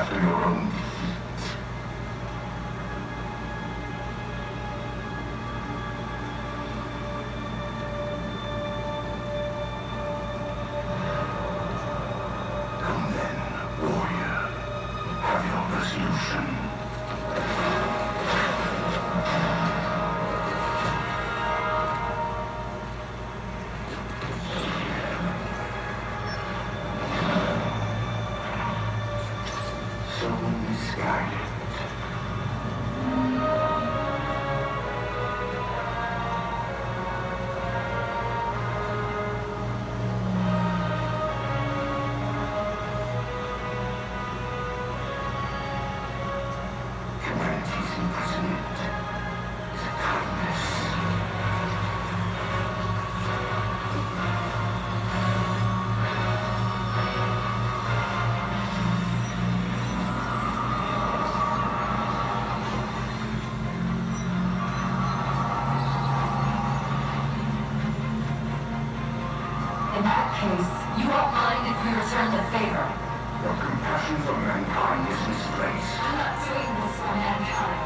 after your own defeat. Come then, warrior. Have your resolution. In that case, you won't mind if we return the favor. Your compassion for mankind is misplaced. I'm not doing this for mankind.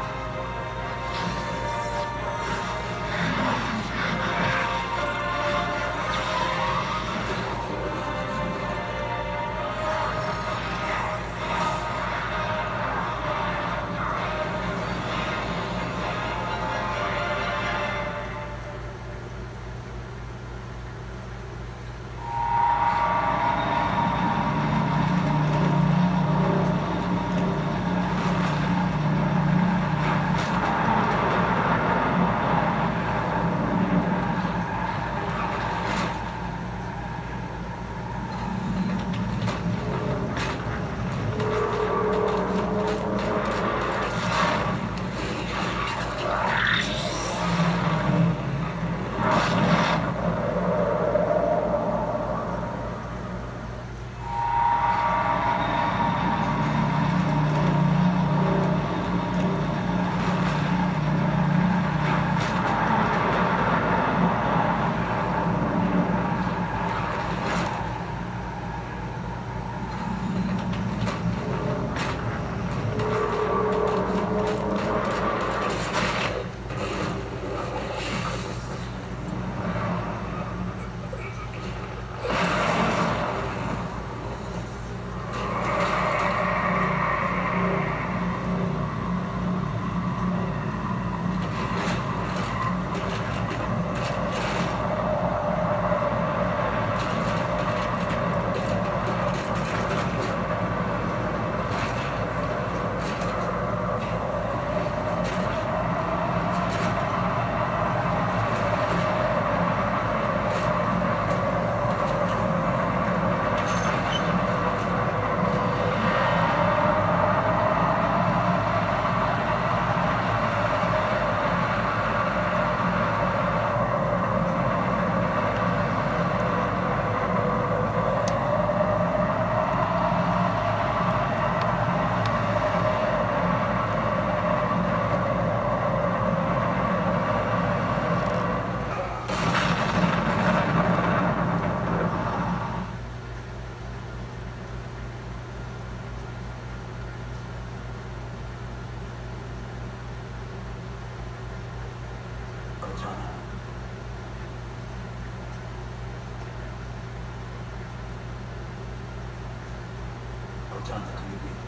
Cortana, can you read?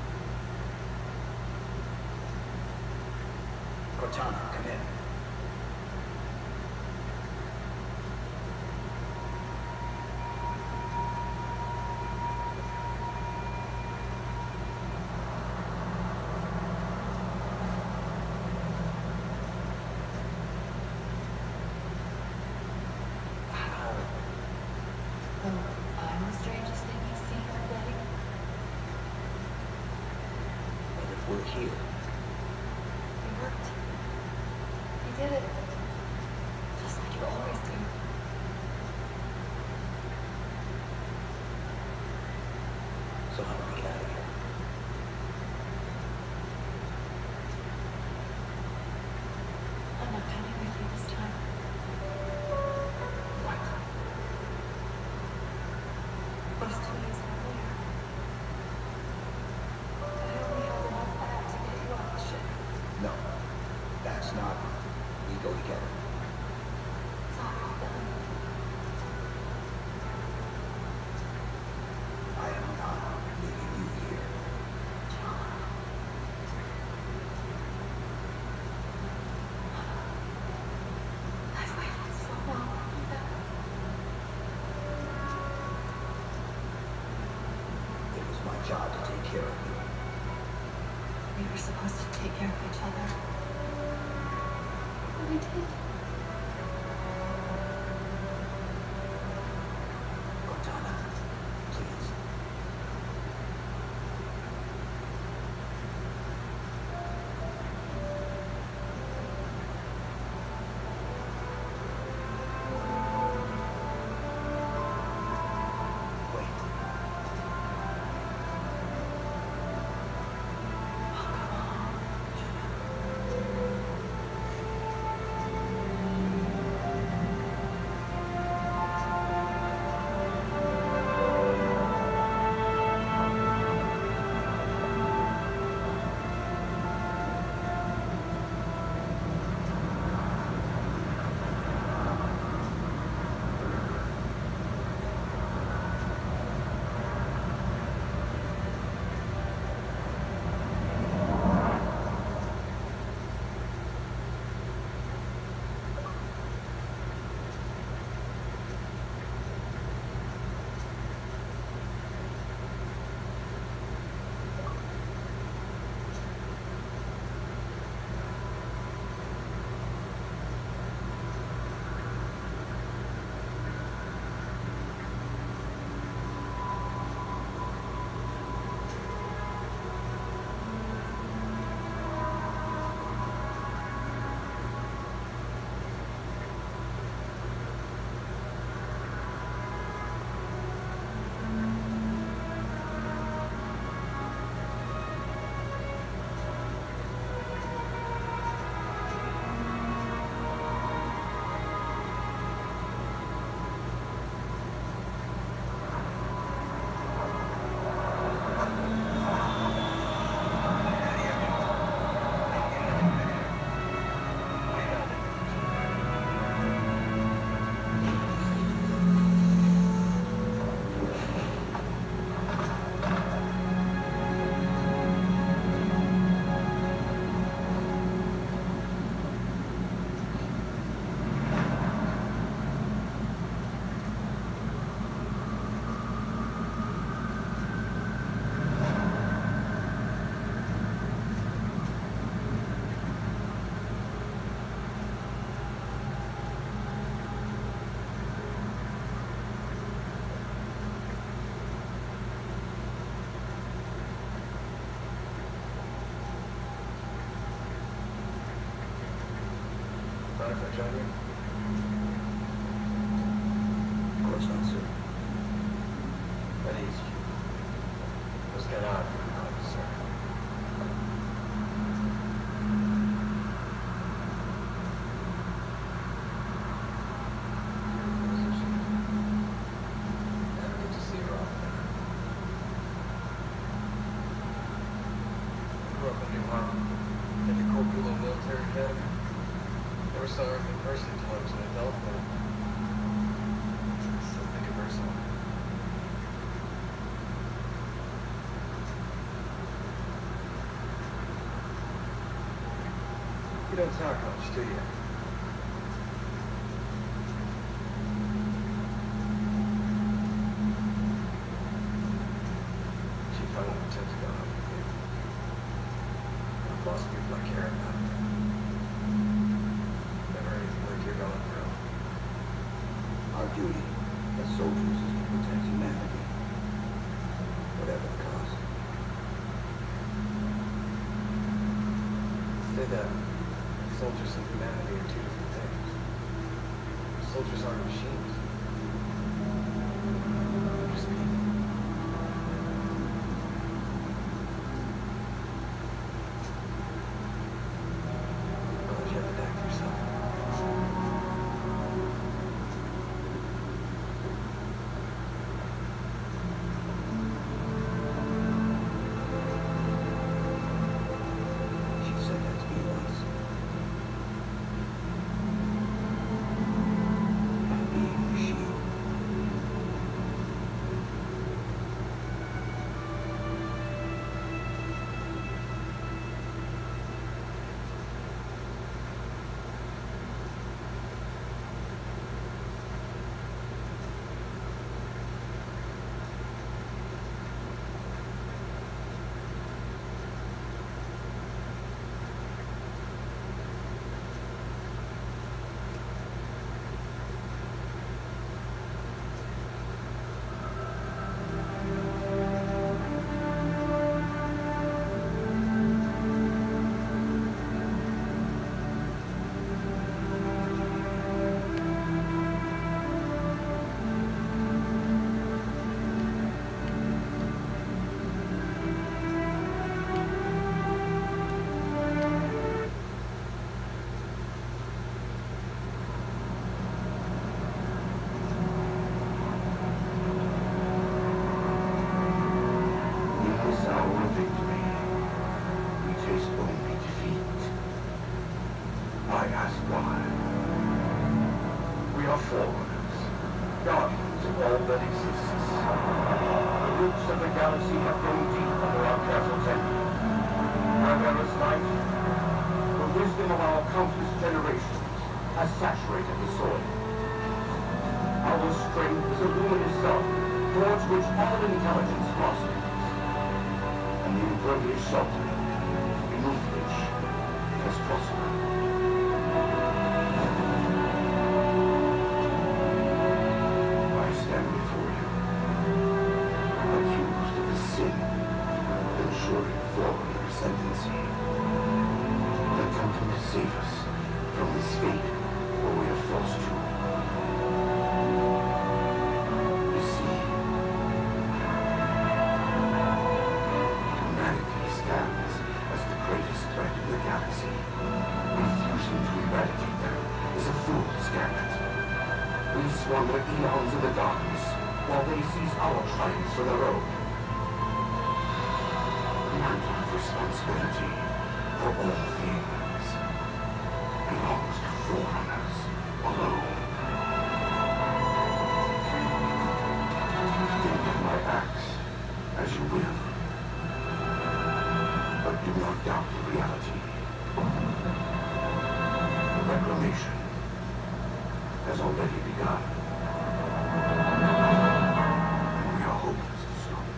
Cortana, come in. I'm the strangest thing you've seen all day. But if we're here, It worked. You did it. Just like you always do. so how do we get out of here? I'm not coming with you this time. What? Those 2 days earlier, I not, we go together. It's already done. I am not leaving you here. John. I've waited so long to do that. It was my job to take care of you. We were supposed to take care of each other. And we did. Cortana, please. Wait. Oh, come on. Mind if I join you? Of course not, sir. My name's Chief. It was kind of odd for you to call me, sir. I don't get to see her often. I grew up in New Harlem, at the Corporal Military Academy. Never saw her in person until I was an adult, but I still think of her so. You don't talk much, do you? Chief, I won't pretend to go out with you. I've lost people I care about. Never anything like you're going through. Our duty as soldiers is to protect humanity, whatever the cost. Say that soldiers and humanity are two different things. Soldiers aren't machines. They're just people. I'll let you have it back to yourself. She said that to me once. I ask why. We are foreigners, guardians of all that exists. The roots of the galaxy have grown deep under our careful tending. Where there is life, the wisdom of our countless generations has saturated the soil. Our strength is a luminous sun towards which all intelligence blossoms, and the impervious shelter beneath which it has prospered. I stand before you, accused of the sin of ensuring foreign ascendancy, of attempting to save us from this fate where we are forced to. You see, humanity stands as the greatest threat in the galaxy. Refusing to eradicate them is a fool's gambit. We squander eons in the darkness while they seize our triumphs for their own. The mantle of responsibility for all things belongs to foreigners alone. Think of my acts as you will, but do not doubt the reality. The reclamation has already begun, and we are hopeless to stop it.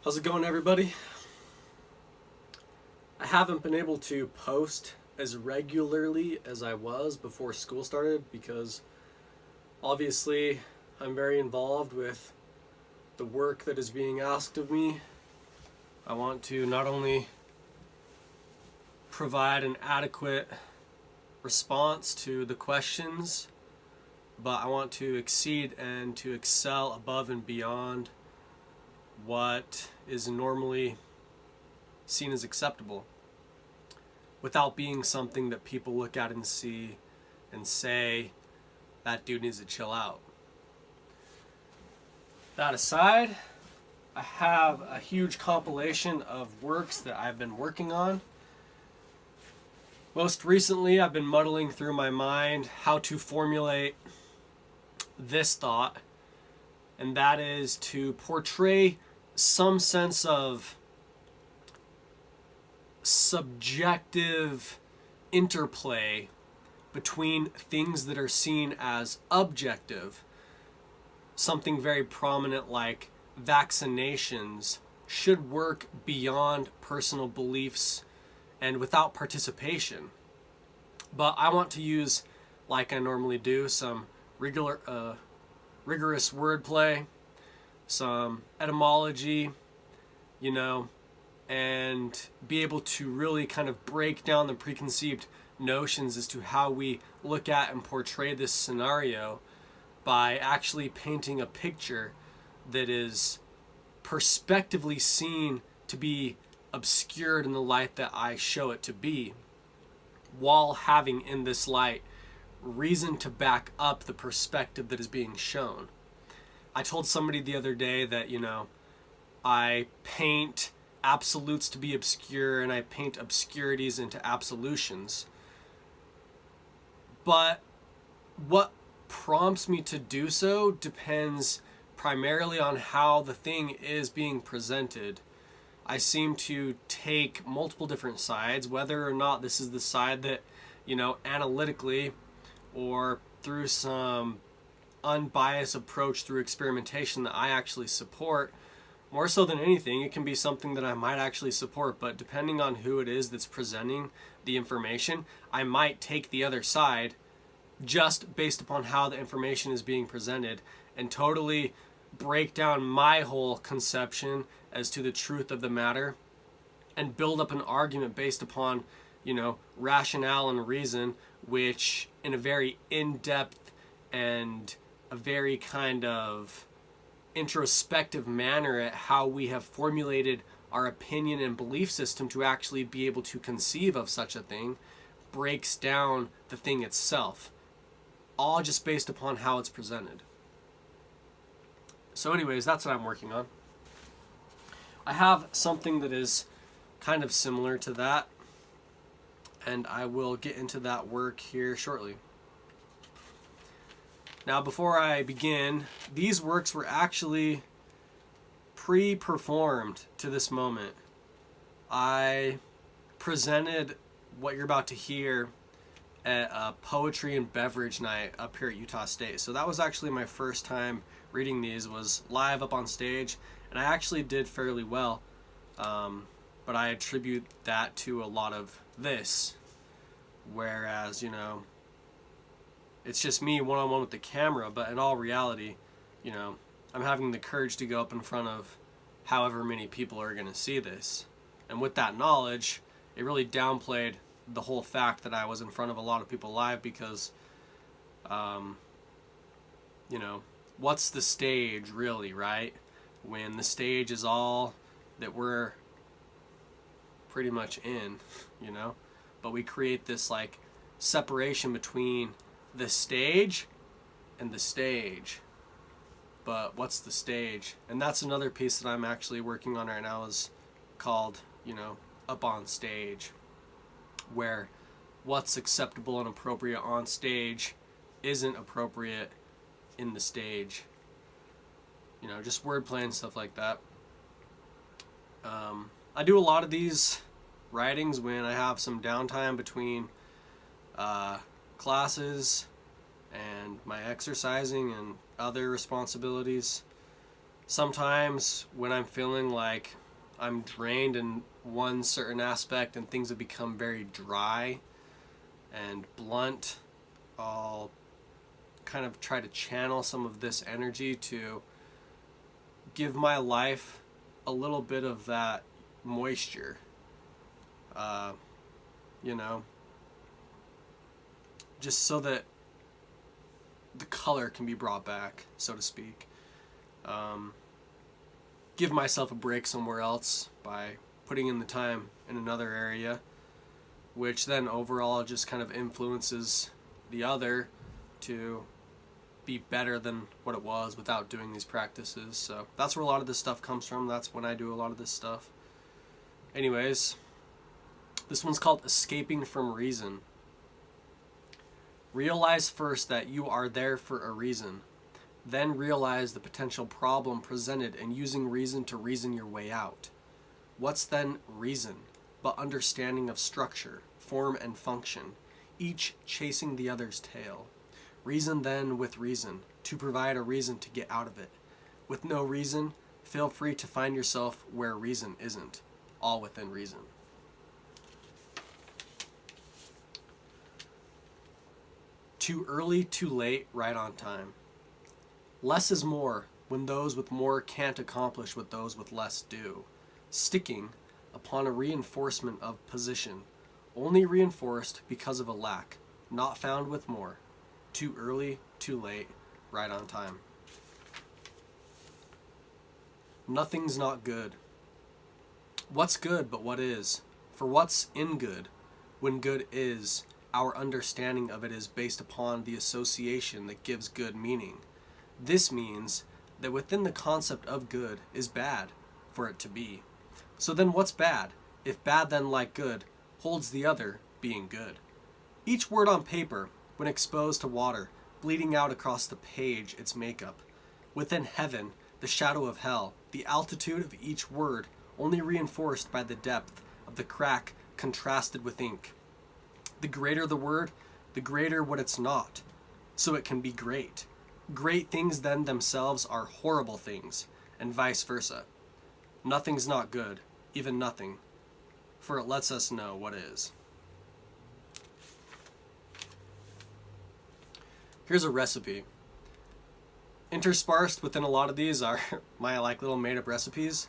How's it going, everybody? I haven't been able to post as regularly as I was before school started because obviously I'm very involved with the work that is being asked of me. I want to not only provide an adequate response to the questions, but I want to exceed and to excel above and beyond what is normally seen as acceptable without being something that people look at and see and say, that dude needs to chill out. That aside, I have a huge compilation of works that I've been working on. Most recently, I've been muddling through my mind how to formulate this thought, and that is to portray some sense of subjective interplay between things that are seen as objective. Something very prominent like vaccinations should work beyond personal beliefs and without participation. But I want to use, like I normally do, some rigorous wordplay, some etymology, and be able to really kind of break down the preconceived notions as to how we look at and portray this scenario by actually painting a picture that is perspectively seen to be obscured in the light that I show it to be, while having in this light reason to back up the perspective that is being shown. I told somebody the other day that, I paint absolutes to be obscure and I paint obscurities into absolutions. But what prompts me to do so depends primarily on how the thing is being presented. I seem to take multiple different sides, whether or not this is the side that, analytically or through some unbiased approach through experimentation that I actually support. More so than anything, it can be something that I might actually support, but depending on who it is that's presenting the information, I might take the other side just based upon how the information is being presented and totally break down my whole conception as to the truth of the matter and build up an argument based upon, rationale and reason, which in a very in-depth and a very kind of introspective manner at how we have formulated our opinion and belief system to actually be able to conceive of such a thing, breaks down the thing itself, all just based upon how it's presented. So anyways, that's what I'm working on. I have something that is kind of similar to that, and I will get into that work here shortly. Now, before I begin, these works were actually pre-performed to this moment. I presented what you're about to hear at a poetry and beverage night up here at Utah State. So that was actually my first time reading these, was live up on stage, and I actually did fairly well. But I attribute that to a lot of this, whereas, it's just me one-on-one with the camera, but in all reality, I'm having the courage to go up in front of however many people are going to see this. And with that knowledge, it really downplayed the whole fact that I was in front of a lot of people live because, what's the stage really, right? When the stage is all that we're pretty much in, but we create this like separation between the stage and the stage. But what's the stage? And that's another piece that I'm actually working on right now, is called, up on stage, where what's acceptable and appropriate on stage isn't appropriate in the stage. Just wordplay and stuff like that. I do a lot of these writings when I have some downtime between classes and my exercising and other responsibilities. Sometimes when I'm feeling like I'm drained in one certain aspect and things have become very dry and blunt, I'll kind of try to channel some of this energy to give my life a little bit of that moisture, just so that the color can be brought back, so to speak. Give myself a break somewhere else by putting in the time in another area, which then overall just kind of influences the other to be better than what it was without doing these practices. So that's where a lot of this stuff comes from. That's when I do a lot of this stuff. Anyways, this one's called Escaping from Reason. Realize first that you are there for a reason. Then realize the potential problem presented and using reason to reason your way out. What's then reason but understanding of structure, form, and function, each chasing the other's tail? Reason then with reason, to provide a reason to get out of it. With no reason, feel free to find yourself where reason isn't, all within reason. Too early, too late, right on time. Less is more when those with more can't accomplish what those with less do. Sticking upon a reinforcement of position, only reinforced because of a lack, not found with more. Too early, too late, right on time. Nothing's not good. What's good but what is? For what's in good, when good is, our understanding of it is based upon the association that gives good meaning. This means that within the concept of good is bad for it to be. So then what's bad, if bad then like good, holds the other being good? Each word on paper, when exposed to water, bleeding out across the page its makeup. Within heaven, the shadow of hell, the altitude of each word only reinforced by the depth of the crack contrasted with ink. The greater the word, the greater what it's not, so it can be great. Great things then themselves are horrible things, and vice versa. Nothing's not good, even nothing, for it lets us know what is. Here's a recipe. Interspersed within a lot of these are my little made-up recipes.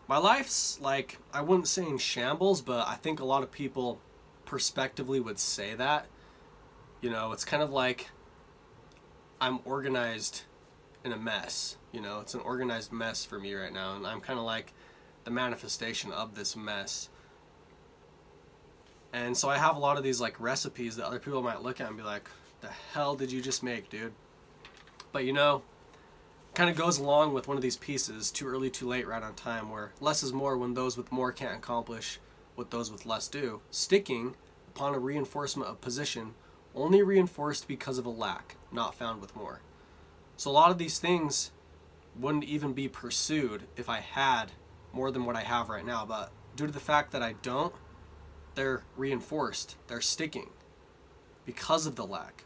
My life's I wouldn't say in shambles, but I think a lot of people prospectively would say that. It's kind of like I'm organized in a mess. It's an organized mess for me right now, and I'm kind of like the manifestation of this mess. And so I have a lot of these recipes that other people might look at and be like, the hell did you just make, dude? But kind of goes along with one of these pieces, too early, too late, right on time, where less is more when those with more can't accomplish what those with less do. Sticking upon a reinforcement of position, only reinforced because of a lack, not found with more. So a lot of these things wouldn't even be pursued if I had more than what I have right now, but due to the fact that I don't, they're reinforced, they're sticking because of the lack,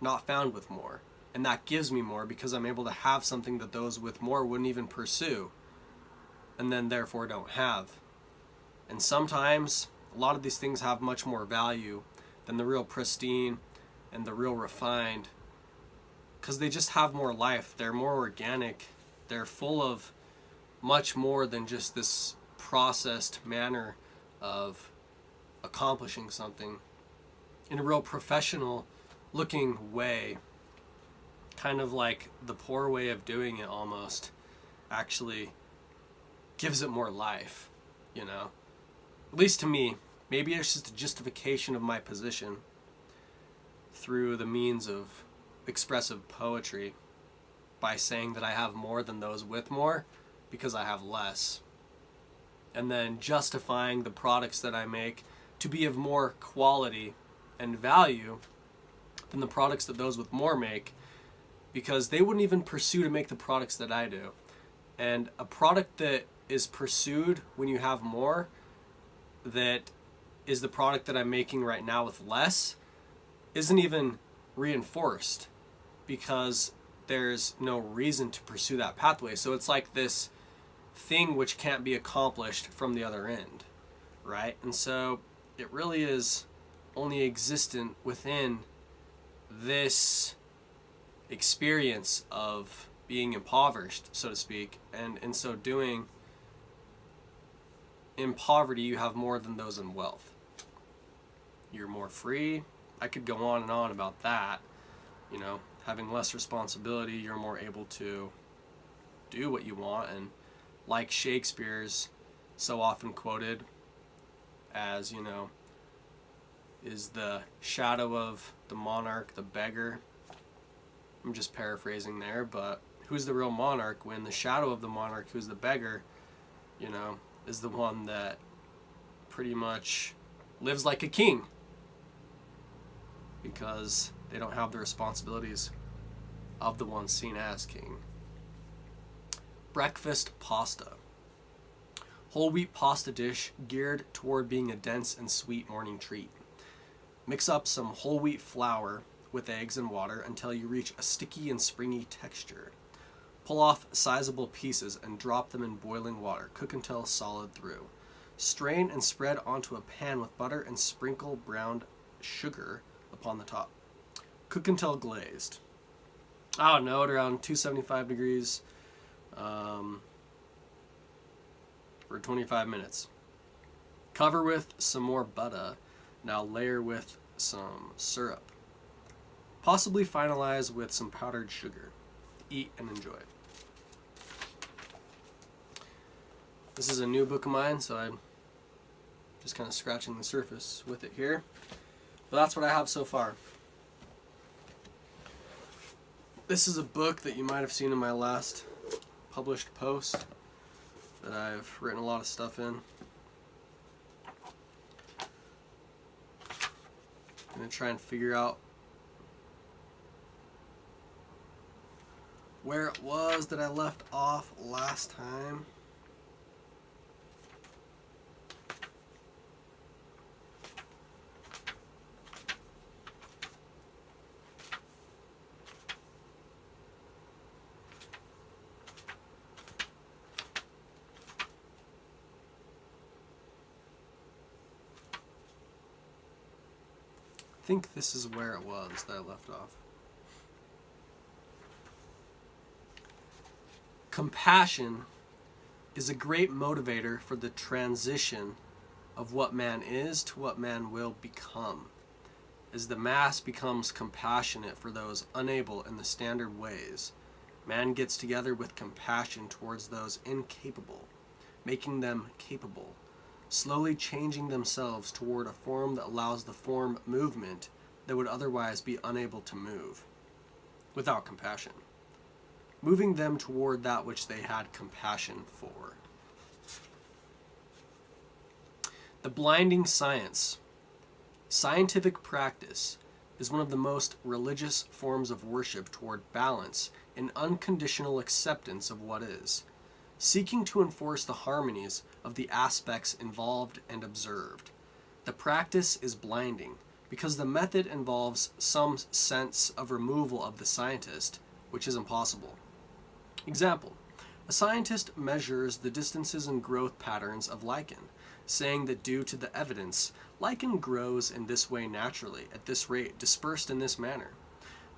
not found with more. And that gives me more because I'm able to have something that those with more wouldn't even pursue, and then therefore don't have. And sometimes a lot of these things have much more value than the real pristine and the real refined, because they just have more life, they're more organic, they're full of much more than just this processed manner of accomplishing something in a real professional looking way. Kind of like the poor way of doing it almost actually gives it more life, At least to me. Maybe it's just a justification of my position through the means of expressive poetry by saying that I have more than those with more because I have less. And then justifying the products that I make to be of more quality and value than the products that those with more make, because they wouldn't even pursue to make the products that I do. And a product that is pursued when you have more, that is the product that I'm making right now with less, isn't even reinforced because there's no reason to pursue that pathway. So it's like this thing which can't be accomplished from the other end, right? And so it really is only existent within this experience of being impoverished, so to speak, and in so doing, in poverty you have more than those in wealth. You're more free. I could go on and on about that. Having less responsibility, you're more able to do what you want, and like Shakespeare's so often quoted as, is the shadow of the monarch the beggar. I'm just paraphrasing there, but who's the real monarch when the shadow of the monarch, who's the beggar, is the one that pretty much lives like a king because they don't have the responsibilities of the one seen as king. Breakfast pasta. Whole wheat pasta dish geared toward being a dense and sweet morning treat. Mix up some whole wheat flour with eggs and water until you reach a sticky and springy texture. Pull off sizable pieces and drop them in boiling water. Cook until solid through. Strain and spread onto a pan with butter and sprinkle browned sugar upon the top. Cook until glazed. I don't know, at around 275 degrees for 25 minutes. Cover with some more butter. Now layer with some syrup. Possibly finalize with some powdered sugar. Eat and enjoy. This is a new book of mine, so I'm just kind of scratching the surface with it here. But that's what I have so far. This is a book that you might have seen in my last published post that I've written a lot of stuff in. I'm going to try and figure out where it was that I left off last time. I think this is where it was that I left off. Compassion is a great motivator for the transition of what man is to what man will become. As the mass becomes compassionate for those unable in the standard ways, man gets together with compassion towards those incapable, making them capable, slowly changing themselves toward a form that allows the form movement that would otherwise be unable to move without compassion, moving them toward that which they had compassion for. The blinding science. Scientific practice is one of the most religious forms of worship toward balance and unconditional acceptance of what is, seeking to enforce the harmonies of the aspects involved and observed. The practice is blinding because the method involves some sense of removal of the scientist, which is impossible. Example: a scientist measures the distances and growth patterns of lichen, saying that due to the evidence, lichen grows in this way naturally, at this rate, dispersed in this manner.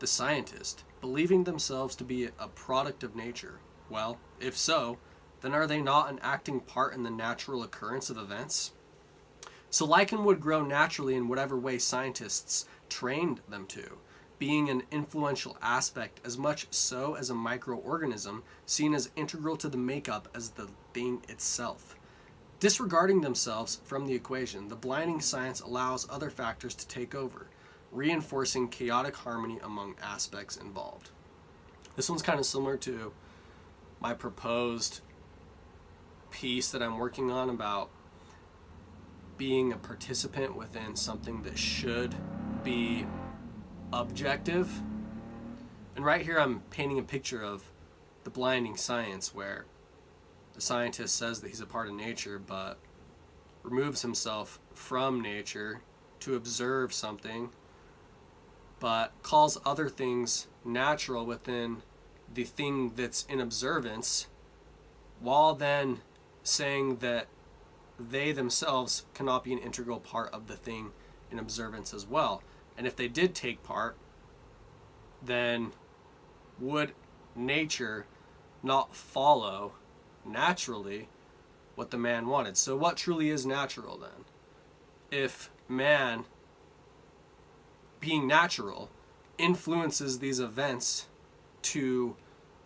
The scientist, believing themselves to be a product of nature, well, if so, then are they not an acting part in the natural occurrence of events? So lichen would grow naturally in whatever way scientists trained them to, being an influential aspect as much so as a microorganism seen as integral to the makeup as the thing itself. Disregarding themselves from the equation, the blinding science allows other factors to take over, reinforcing chaotic harmony among aspects involved. This one's kind of similar to my proposed piece that I'm working on about being a participant within something that should be objective. And right here I'm painting a picture of the blinding science, where the scientist says that he's a part of nature but removes himself from nature to observe something, but calls other things natural within the thing that's in observance, while then saying that they themselves cannot be an integral part of the thing in observance as well. And if they did take part, then would nature not follow naturally what the man wanted? So what truly is natural then? If man, being natural, influences these events to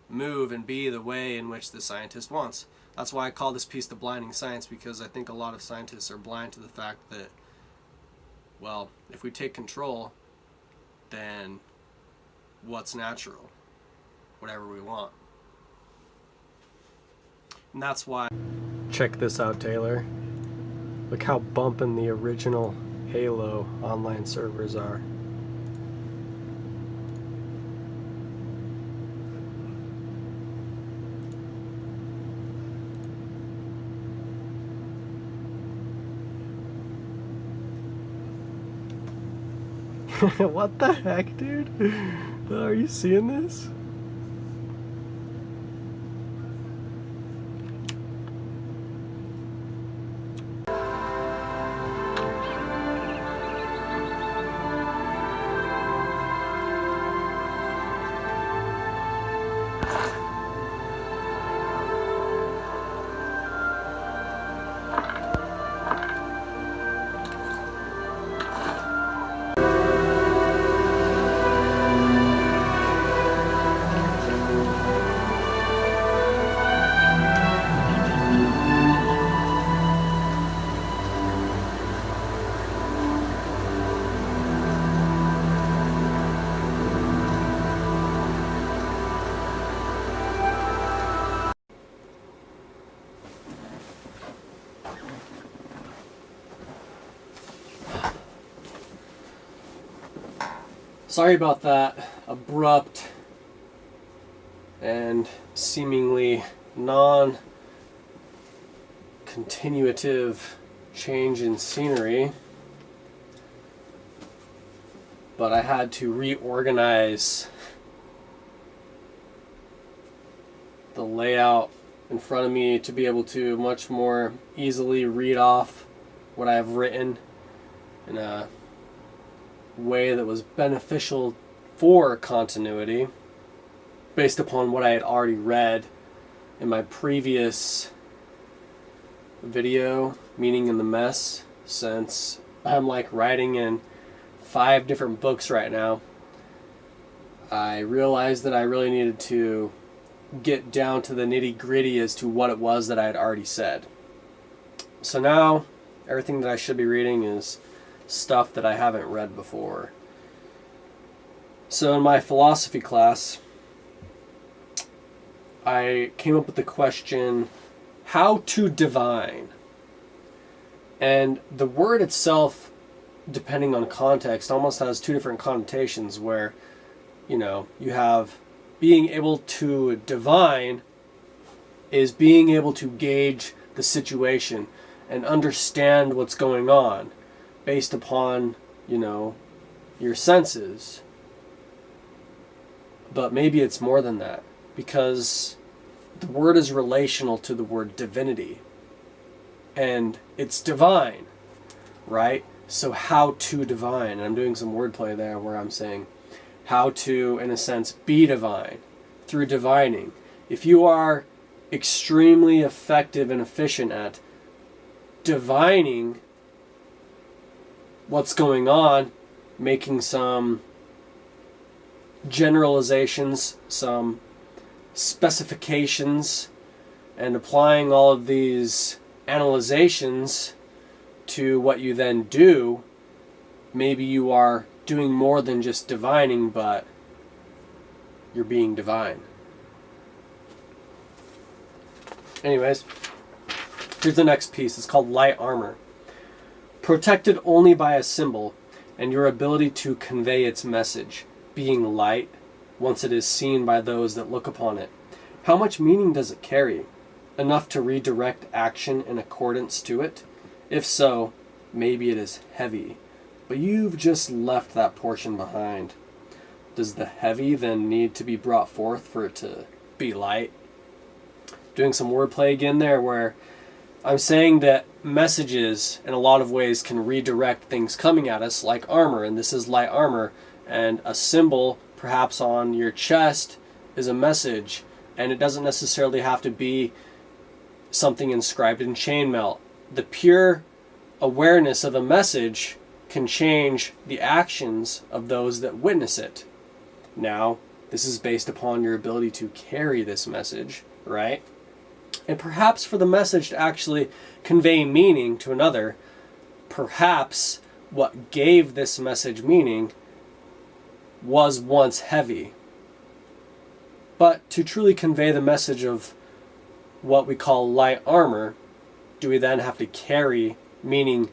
move and be the way in which the scientist wants. That's why I call this piece the blinding science, because I think a lot of scientists are blind to the fact that, well, if we take control, then what's natural? Whatever we want. And that's why... Check this out, Taylor. Look how bumpin' the original Halo online servers are. What the heck, dude? Are you seeing this? Sorry about that abrupt and seemingly non-continuative change in scenery, but I had to reorganize the layout in front of me to be able to much more easily read off what I have written in a way that was beneficial for continuity based upon what I had already read in my previous video, Meaning in the Mess, since I'm like writing in 5 different books right now. I realized that I really needed to get down to the nitty-gritty as to what it was that I had already said. So now everything that I should be reading is stuff that I haven't read before. So in my philosophy class, I came up with the question, how to divine? And the word itself, depending on context, almost has 2 different connotations where, you have being able to divine is being able to gauge the situation and understand what's going on based upon, your senses. But maybe it's more than that, because the word is relational to the word divinity. And it's divine, right? So how to divine? And I'm doing some wordplay there where I'm saying how to, in a sense, be divine through divining. If you are extremely effective and efficient at divining what's going on, making some generalizations, some specifications, and applying all of these analyzations to what you then do, maybe you are doing more than just divining, but you're being divine. Anyways, here's the next piece. It's called light armor. Protected only by a symbol and your ability to convey its message, being light, once it is seen by those that look upon it. How much meaning does it carry? Enough to redirect action in accordance to it? If so, maybe it is heavy, but you've just left that portion behind. Does the heavy then need to be brought forth for it to be light? Doing some wordplay again there where I'm saying that messages in a lot of ways can redirect things coming at us like armor, and this is light armor, and a symbol perhaps on your chest is a message, and it doesn't necessarily have to be something inscribed in chainmail. The pure awareness of a message can change the actions of those that witness it. Now, this is based upon your ability to carry this message, right? And perhaps for the message to actually convey meaning to another, perhaps what gave this message meaning was once heavy. But to truly convey the message of what we call light armor, do we then have to carry meaning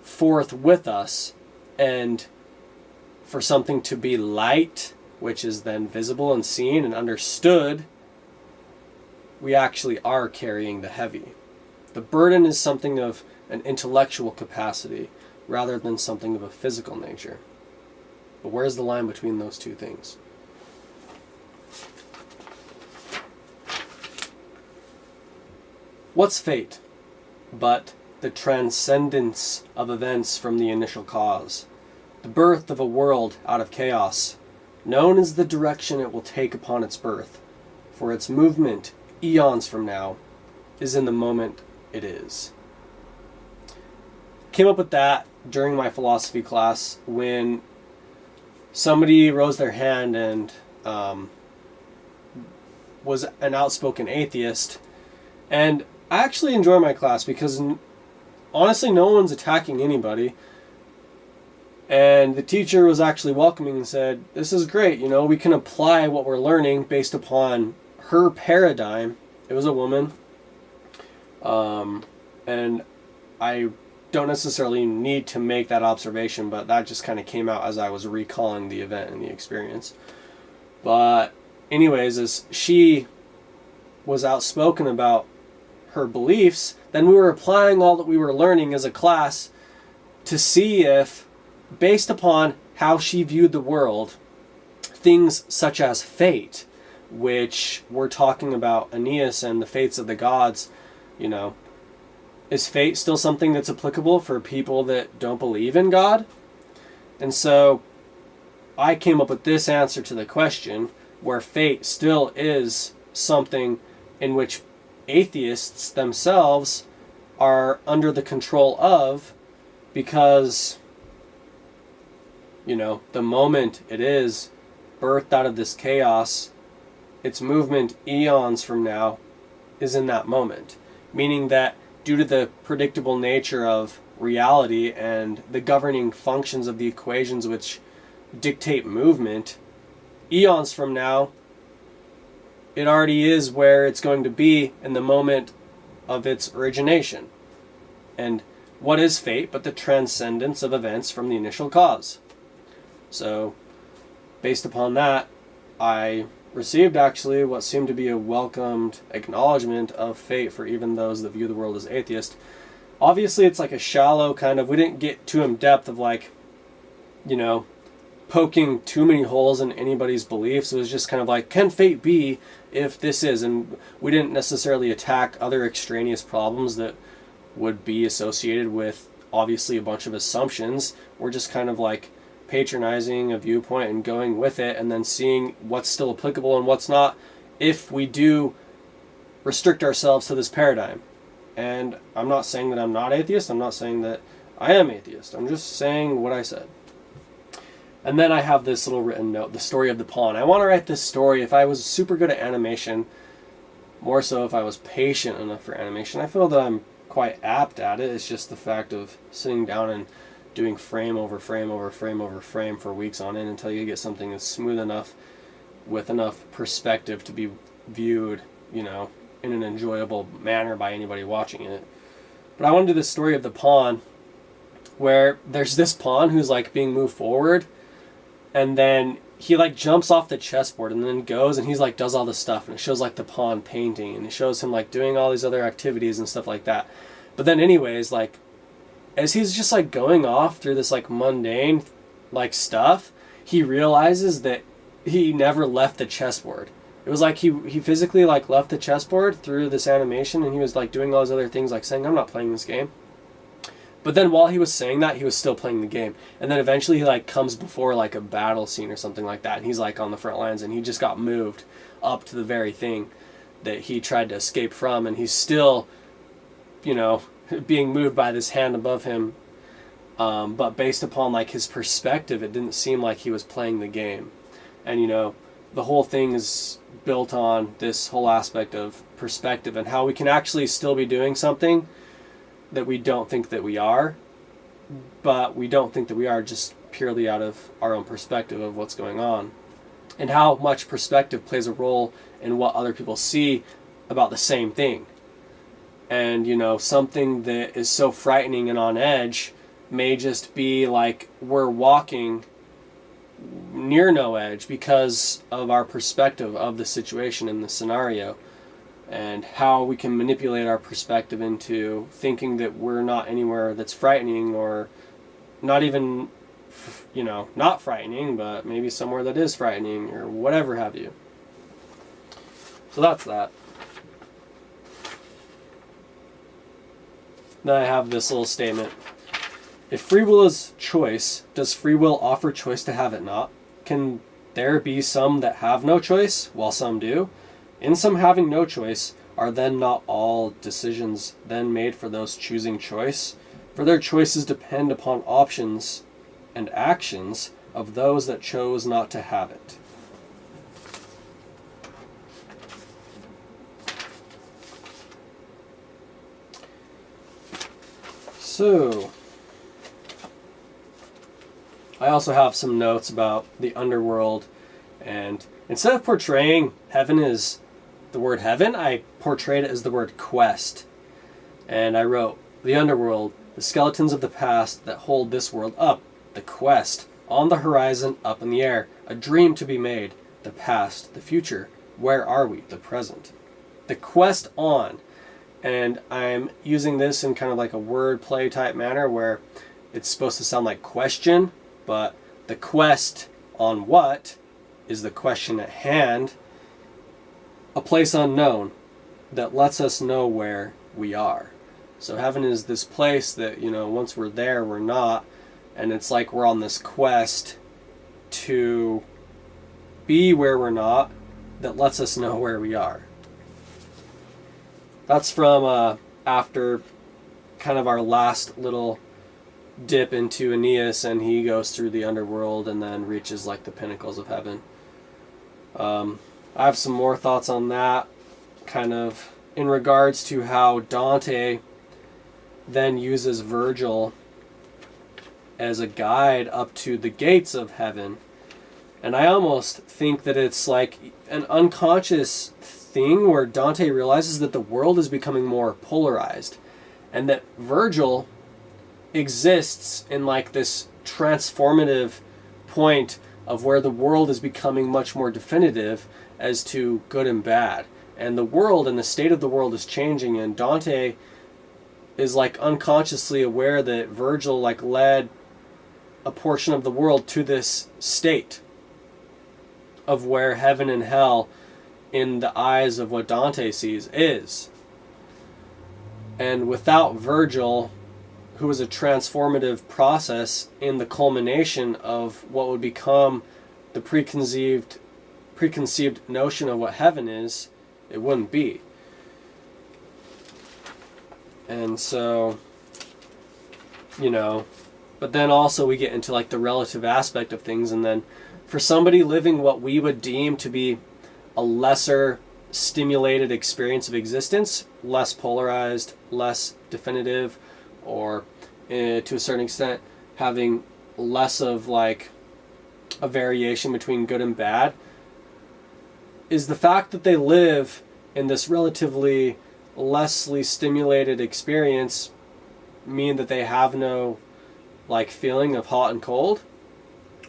forth with us? And for something to be light, which is then visible and seen and understood, we actually are carrying the heavy. The burden is something of an intellectual capacity rather than something of a physical nature. But where's the line between those two things? What's fate but the transcendence of events from the initial cause, the birth of a world out of chaos, known as the direction it will take upon its birth, for its movement, eons from now, is in the moment it is. Came up with that during my philosophy class when somebody rose their hand and was an outspoken atheist. And I actually enjoy my class because honestly no one's attacking anybody. And the teacher was actually welcoming and said, this is great, we can apply what we're learning based upon her paradigm. It was a woman. And I don't necessarily need to make that observation, but that just kind of came out as I was recalling the event and the experience. But anyways, as she was outspoken about her beliefs, then we were applying all that we were learning as a class to see if, based upon how she viewed the world, things such as fate, which we're talking about Aeneas and the fates of the gods, you know, is fate still something that's applicable for people that don't believe in God? And so I came up with this answer to the question, where fate still is something in which atheists themselves are under the control of, because, you know, the moment it is birthed out of this chaos, its movement eons from now is in that moment. Meaning that due to the predictable nature of reality and the governing functions of the equations which dictate movement, eons from now, it already is where it's going to be in the moment of its origination. And what is fate but the transcendence of events from the initial cause? So, based upon that, I received actually what seemed to be a welcomed acknowledgement of fate for even those that view the world as atheist. Obviously, it's like a shallow kind of, we didn't get too in depth of like, you know, poking too many holes in anybody's beliefs. It was just kind of like, can fate be if this is? And we didn't necessarily attack other extraneous problems that would be associated with obviously a bunch of assumptions. We're just kind of like patronizing a viewpoint and going with it, and then seeing what's still applicable and what's not if we do restrict ourselves to this paradigm. And I'm not saying that I'm not atheist, I'm not saying that I am atheist, I'm just saying what I said. And then I have this little written note, the story of the pawn. I want to write this story. If I was super good at animation, more so if I was patient enough for animation, I feel that I'm quite apt at it. It's just the fact of sitting down and doing frame over frame over frame over frame for weeks on end until you get something that's smooth enough with enough perspective to be viewed, you know, in an enjoyable manner by anybody watching it. But I want to do the story of the pawn, where there's this pawn who's like being moved forward, and then he like jumps off the chessboard and then goes and he's like does all this stuff, and it shows like the pawn painting and it shows him like doing all these other activities and stuff like that. But then anyways, like as he's just like going off through this like mundane like stuff, he realizes that he never left the chessboard. It was like he physically like left the chessboard through this animation, and he was like doing all those other things, like saying, I'm not playing this game. But then while he was saying that, he was still playing the game. And then eventually he like comes before like a battle scene or something like that, and he's like on the front lines, and he just got moved up to the very thing that he tried to escape from, and he's still, you know, being moved by this hand above him. But based upon like his perspective, it didn't seem like he was playing the game. And you know, the whole thing is built on this whole aspect of perspective and how we can actually still be doing something that we don't think that we are, but we don't think that we are just purely out of our own perspective of what's going on, and how much perspective plays a role in what other people see about the same thing. And you know, something that is so frightening and on edge may just be like we're walking near no edge because of our perspective of the situation in the scenario, and how we can manipulate our perspective into thinking that we're not anywhere that's frightening, or not even, you know, not frightening, but maybe somewhere that is frightening, or whatever have you. So that's that. Then I have this little statement. If free will is choice, does free will offer choice to have it not? Can there be some that have no choice, while some do? In some having no choice, are then not all decisions then made for those choosing choice? For their choices depend upon options and actions of those that chose not to have it. So, I also have some notes about the underworld, and instead of portraying heaven as the word heaven, I portrayed it as the word quest. And I wrote, the underworld, the skeletons of the past that hold this world up, the quest, on the horizon, up in the air, a dream to be made, the past, the future. Where are we? The present. The quest on. And I'm using this in kind of like a word play type manner where it's supposed to sound like question, but the quest on what is the question at hand. A place unknown that lets us know where we are. So heaven is this place that, once we're there, we're not. And it's like we're on this quest to be where we're not that lets us know where we are. That's from after kind of our last little dip into Aeneas, and he goes through the underworld and then reaches like the pinnacles of heaven. I have some more thoughts on that, kind of in regards to how Dante then uses Virgil as a guide up to the gates of heaven. And I almost think that it's like an unconscious thing where Dante realizes that the world is becoming more polarized, and that Virgil exists in like this transformative point of where the world is becoming much more definitive as to good and bad. And the world and the state of the world is changing, and Dante is like unconsciously aware that Virgil like led a portion of the world to this state of where heaven and hell in the eyes of what Dante sees is. And without Virgil, who was a transformative process in the culmination of what would become the preconceived notion of what heaven is, it wouldn't be. And so, but then also we get into like the relative aspect of things, and then for somebody living what we would deem to be a lesser stimulated experience of existence, less polarized, less definitive, or to a certain extent having less of like a variation between good and bad, is the fact that they live in this relatively lessly stimulated experience mean that they have no like feeling of hot and cold?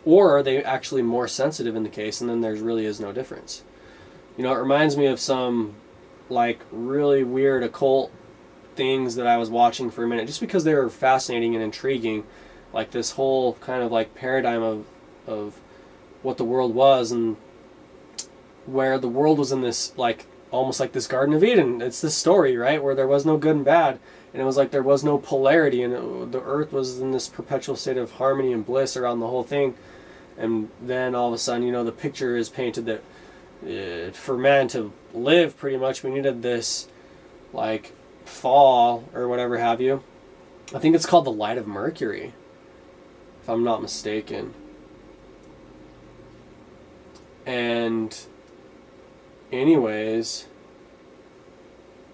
Or are they actually more sensitive in the case, and then there really is no difference? It reminds me of some like really weird occult things that I was watching for a minute, just because they were fascinating and intriguing, like this whole kind of like paradigm of what the world was, and where the world was in this like almost like this Garden of Eden. It's this story, right, where there was no good and bad, and it was like there was no polarity, and the earth was in this perpetual state of harmony and bliss around the whole thing. And then all of a sudden, the picture is painted that for man to live, pretty much, we needed this like fall or whatever have you. I think it's called the light of Mercury, if I'm not mistaken. And anyways,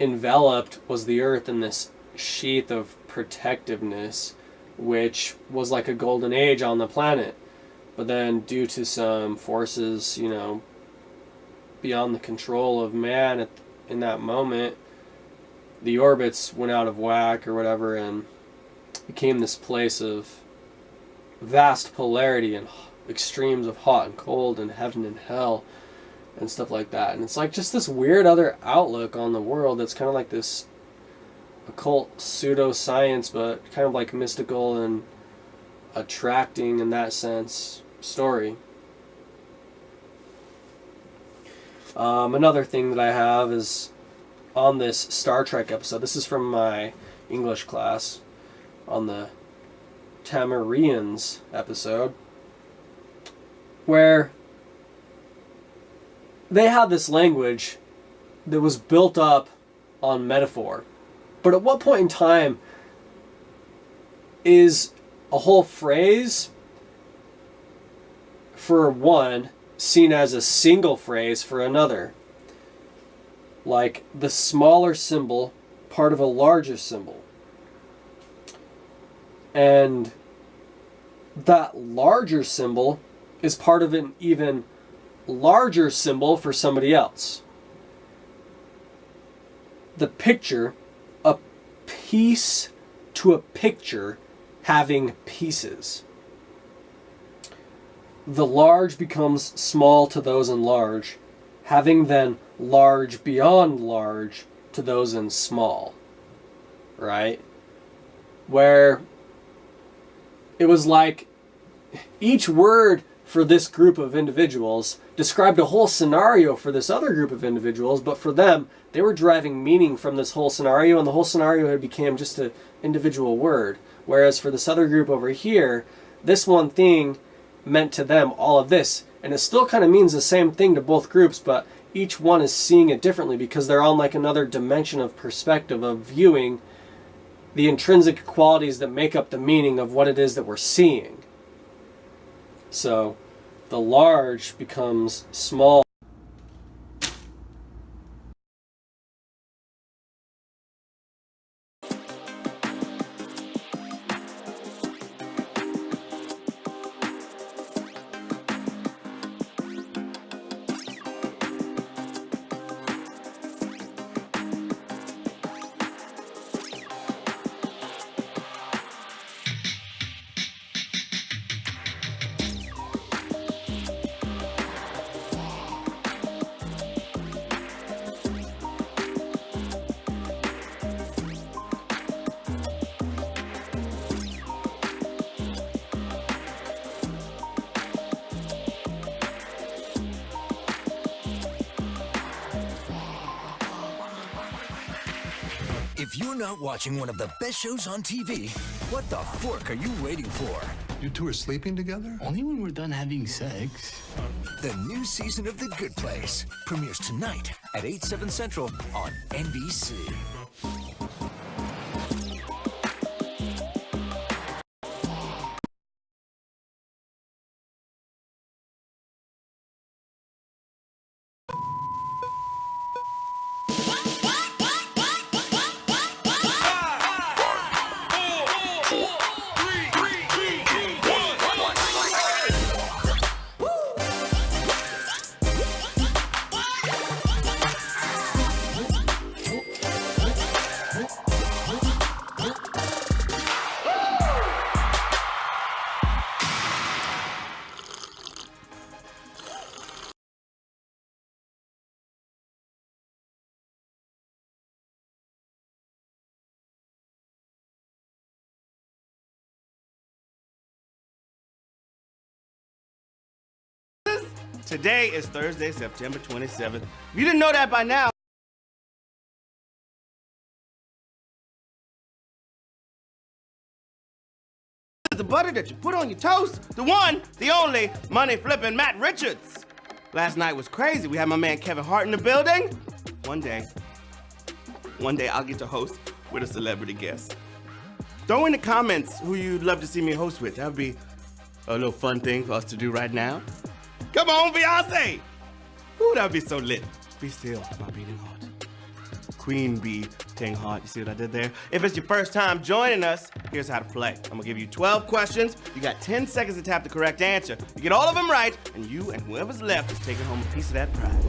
enveloped was the earth in this sheath of protectiveness, which was like a golden age on the planet. But then due to some forces, beyond the control of man in that moment, the orbits went out of whack or whatever, and became this place of vast polarity and extremes of hot and cold and heaven and hell and stuff like that. And it's like just this weird other outlook on the world that's kind of like this occult pseudoscience, but kind of like mystical and attracting in that sense story. Another thing that I have is on this Star Trek episode. This is from my English class on the Tamarians episode, where they had this language that was built up on metaphor. But at what point in time is a whole phrase, for one, seen as a single phrase for another? Like the smaller symbol, part of a larger symbol. And that larger symbol is part of an even larger symbol for somebody else. The picture, a piece to a picture having pieces. the large becomes small to those in large, having then large beyond large to those in small, right? Where it was like each word for this group of individuals described a whole scenario for this other group of individuals, but for them, they were deriving meaning from this whole scenario, and the whole scenario had become just an individual word. Whereas for this other group over here, this one thing meant to them all of this, and it still kind of means the same thing to both groups, but each one is seeing it differently because they're on like another dimension of perspective of viewing the intrinsic qualities that make up the meaning of what it is that we're seeing. So the large becomes small. If you're not watching one of the best shows on TV, what the fork are you waiting for? You two are sleeping together? Only when we're done having sex. The new season of The Good Place premieres tonight at 8/7 Central on NBC. Today is Thursday, September 27th. If you didn't know that by now, the butter that you put on your toast, the one, the only, money flipping Matt Richards. Last night was crazy. We had my man Kevin Hart in the building. One day I'll get to host with a celebrity guest. Throw in the comments who you'd love to see me host with. That would be a little fun thing for us to do right now. Come on, Beyonce! Ooh, that would be so lit. Be still, my beating heart. Queen bee ting heart. You see what I did there? If it's your first time joining us, here's how to play. I'm gonna give you 12 questions. You got 10 seconds to tap the correct answer. You get all of them right, and you and whoever's left is taking home a piece of that prize.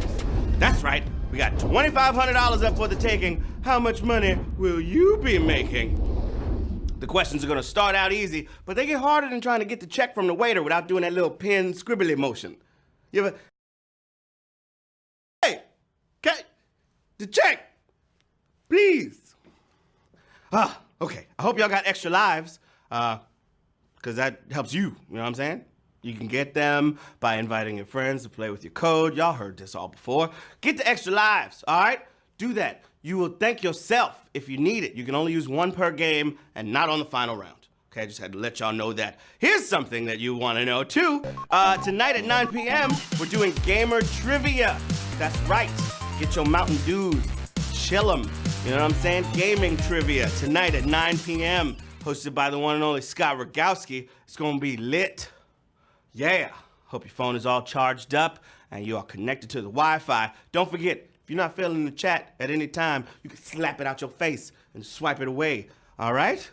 That's right. We got $2,500 up for the taking. How much money will you be making? The questions are gonna start out easy, but they get harder than trying to get the check from the waiter without doing that little pen scribbly motion. You ever? Hey, okay, the check, please. Okay. I hope y'all got extra lives, because that helps you. You know what I'm saying? You can get them by inviting your friends to play with your code. Y'all heard this all before. Get the extra lives, all right? Do that. You will thank yourself if you need it. You can only use one per game and not on the final round. Okay, I just had to let y'all know that. Here's something that you want to know too. Tonight at 9 p.m., we're doing gamer trivia. That's right. Get your Mountain Dews, chill 'em. You know what I'm saying? Gaming trivia tonight at 9 p.m. Hosted by the one and only Scott Rogowski. It's gonna be lit. Yeah. Hope your phone is all charged up and you are connected to the Wi-Fi. Don't forget, if you're not feeling the chat at any time, you can slap it out your face and swipe it away. All right?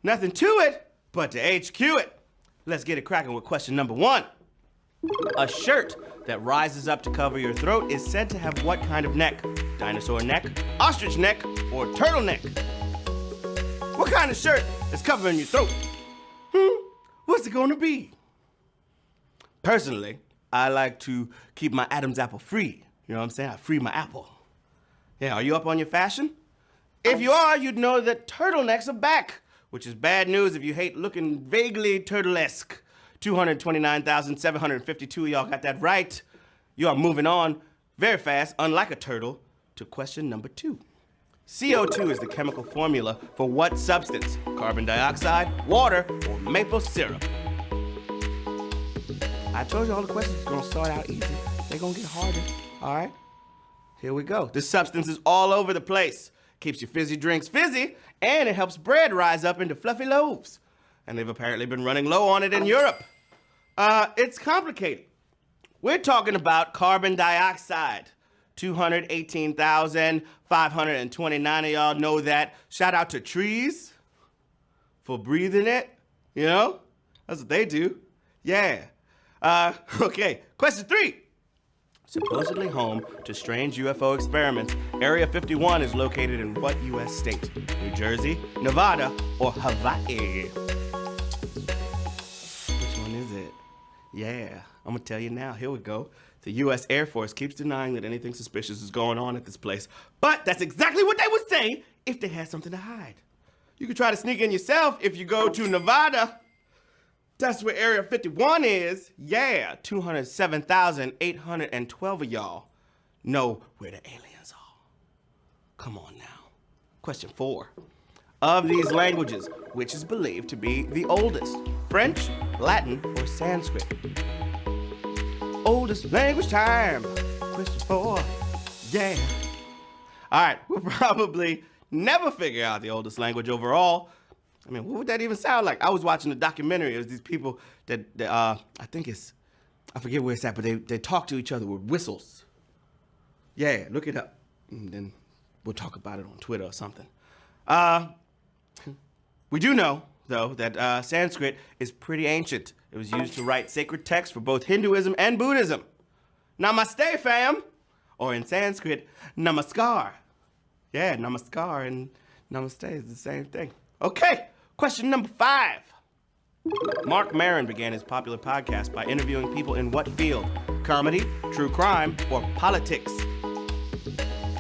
Nothing to it but to HQ it. Let's get it cracking with question number 1. A shirt that rises up to cover your throat is said to have what kind of neck? Dinosaur neck, ostrich neck, or turtleneck? What kind of shirt is covering your throat? What's it gonna be? Personally, I like to keep my Adam's apple free. You know what I'm saying? I free my apple. Yeah, are you up on your fashion? If you are, you'd know that turtlenecks are back, which is bad news if you hate looking vaguely turtlesque. 229,752 of y'all got that right. You are moving on very fast, unlike a turtle, to question number 2. CO2 is the chemical formula for what substance? Carbon dioxide, water, or maple syrup? I told you all the questions are gonna start out easy. They're gonna get harder, all right? Here we go. This substance is all over the place. Keeps your fizzy drinks fizzy, and it helps bread rise up into fluffy loaves. And they've apparently been running low on it in Europe. It's complicated. We're talking about carbon dioxide. 218,529 of y'all know that. Shout out to trees for breathing it. You know? That's what they do. Yeah. Okay, question 3. Supposedly home to strange UFO experiments, Area 51 is located in what U.S. state? New Jersey, Nevada, or Hawaii? Which one is it? Yeah, I'm gonna tell you now. Here we go. The U.S. Air Force keeps denying that anything suspicious is going on at this place, but that's exactly what they would say if they had something to hide. You could try to sneak in yourself if you go to Nevada. That's where Area 51 is. Yeah, 207,812 of y'all know where the aliens are. Come on now. Question 4. Of these languages, which is believed to be the oldest? French, Latin, or Sanskrit? Oldest language time. Question 4. Yeah. All right, we'll probably never figure out the oldest language overall. I mean, what would that even sound like? I was watching a documentary. It was these people that I forget where it's at, but they talk to each other with whistles. Yeah, look it up. And then we'll talk about it on Twitter or something. We do know, though, that Sanskrit is pretty ancient. It was used to write sacred texts for both Hinduism and Buddhism. Namaste, fam! Or in Sanskrit, namaskar. Yeah, namaskar and namaste is the same thing. Okay, question number 5. Mark Maron began his popular podcast by interviewing people in what field? Comedy, true crime, or politics?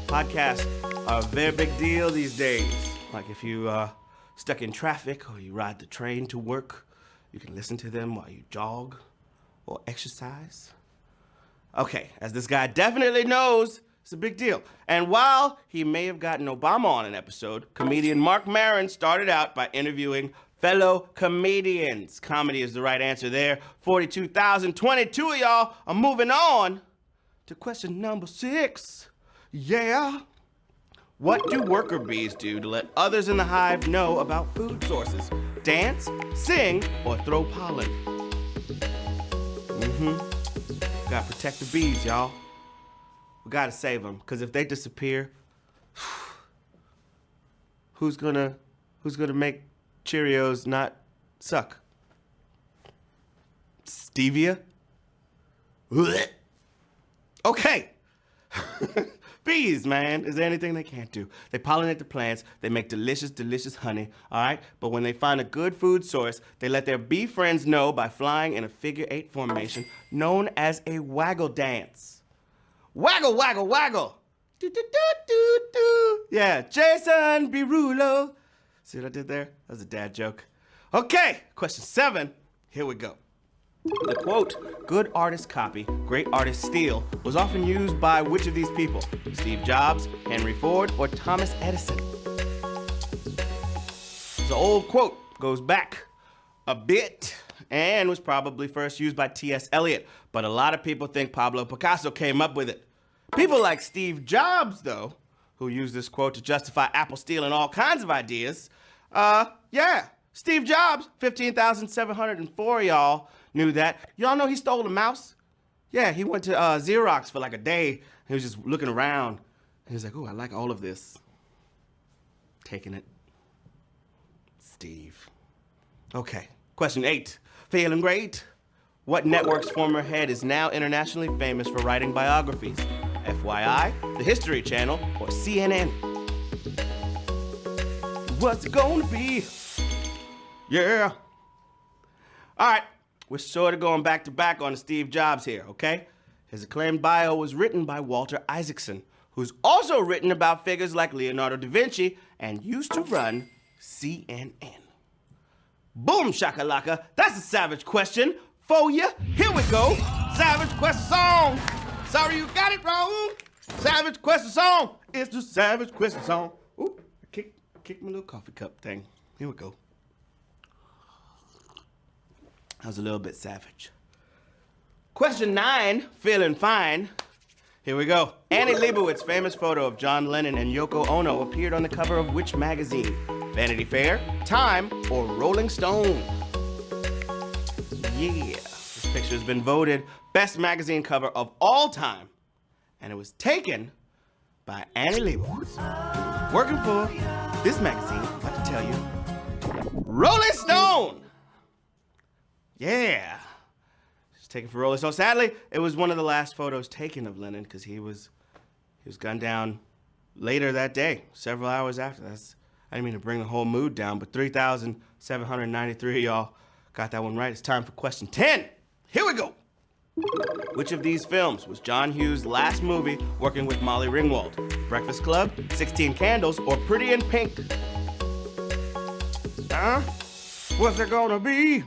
Podcasts are a very big deal these days. Like if you stuck in traffic or you ride the train to work, you can listen to them while you jog or exercise. Okay, as this guy definitely knows, it's a big deal. And while he may have gotten Obama on an episode, comedian Mark Maron started out by interviewing fellow comedians. Comedy is the right answer there. 42,022 of y'all are moving on to question number 6. Yeah. What do worker bees do to let others in the hive know about food sources? Dance, sing, or throw pollen? Gotta protect the bees, y'all. We gotta save them, because if they disappear, who's gonna make Cheerios not suck? Stevia? Okay. Bees, man. Is there anything they can't do? They pollinate the plants. They make delicious, delicious honey, all right? But when they find a good food source, they let their bee friends know by flying in a figure-8 formation known as a waggle dance. Waggle, waggle, waggle. Do, do, do, do, do. Yeah, Jason Derulo. See what I did there? That was a dad joke. Okay, question 7. Here we go. The quote, good artist copy, great artist steal, was often used by which of these people? Steve Jobs, Henry Ford, or Thomas Edison? The old quote goes back a bit and was probably first used by T.S. Eliot, but a lot of people think Pablo Picasso came up with it. People like Steve Jobs, though, who used this quote to justify Apple stealing all kinds of ideas, Steve Jobs, 15,704 y'all knew that. Y'all know he stole a mouse? Yeah, he went to Xerox for like a day. He was just looking around. He was like, oh, I like all of this. Taking it. Steve. Okay, question 8. Feeling great? What network's former head is now internationally famous for writing biographies? FYI, the History Channel, or CNN? What's it gonna be? Yeah. All right, We're sort of going back to back on Steve Jobs here, okay? His acclaimed bio was written by Walter Isaacson, who's also written about figures like Leonardo da Vinci and used to run CNN. Boom shakalaka, that's a savage question for you. Here we go, savage question song. Sorry you got it wrong. Savage question song. It's the savage question song. Ooh, I kicked my little coffee cup thing. Here we go. That was a little bit savage. Question 9, feeling fine. Here we go. Annie Leibovitz's famous photo of John Lennon and Yoko Ono appeared on the cover of which magazine? Vanity Fair, Time, or Rolling Stone? Yeah, this picture has been voted best magazine cover of all time, and it was taken by Annie Leibovitz, working for this magazine, about to tell you, Rolling Stone. Yeah. Taken for Rolling Stone. Sadly, it was one of the last photos taken of Lennon because he was gunned down later that day, several hours after. I didn't mean to bring the whole mood down, but 3,793 of y'all got that one right. It's time for question 10. Here we go. Which of these films was John Hughes' last movie working with Molly Ringwald? Breakfast Club, 16 Candles, or Pretty in Pink? What's it gonna be?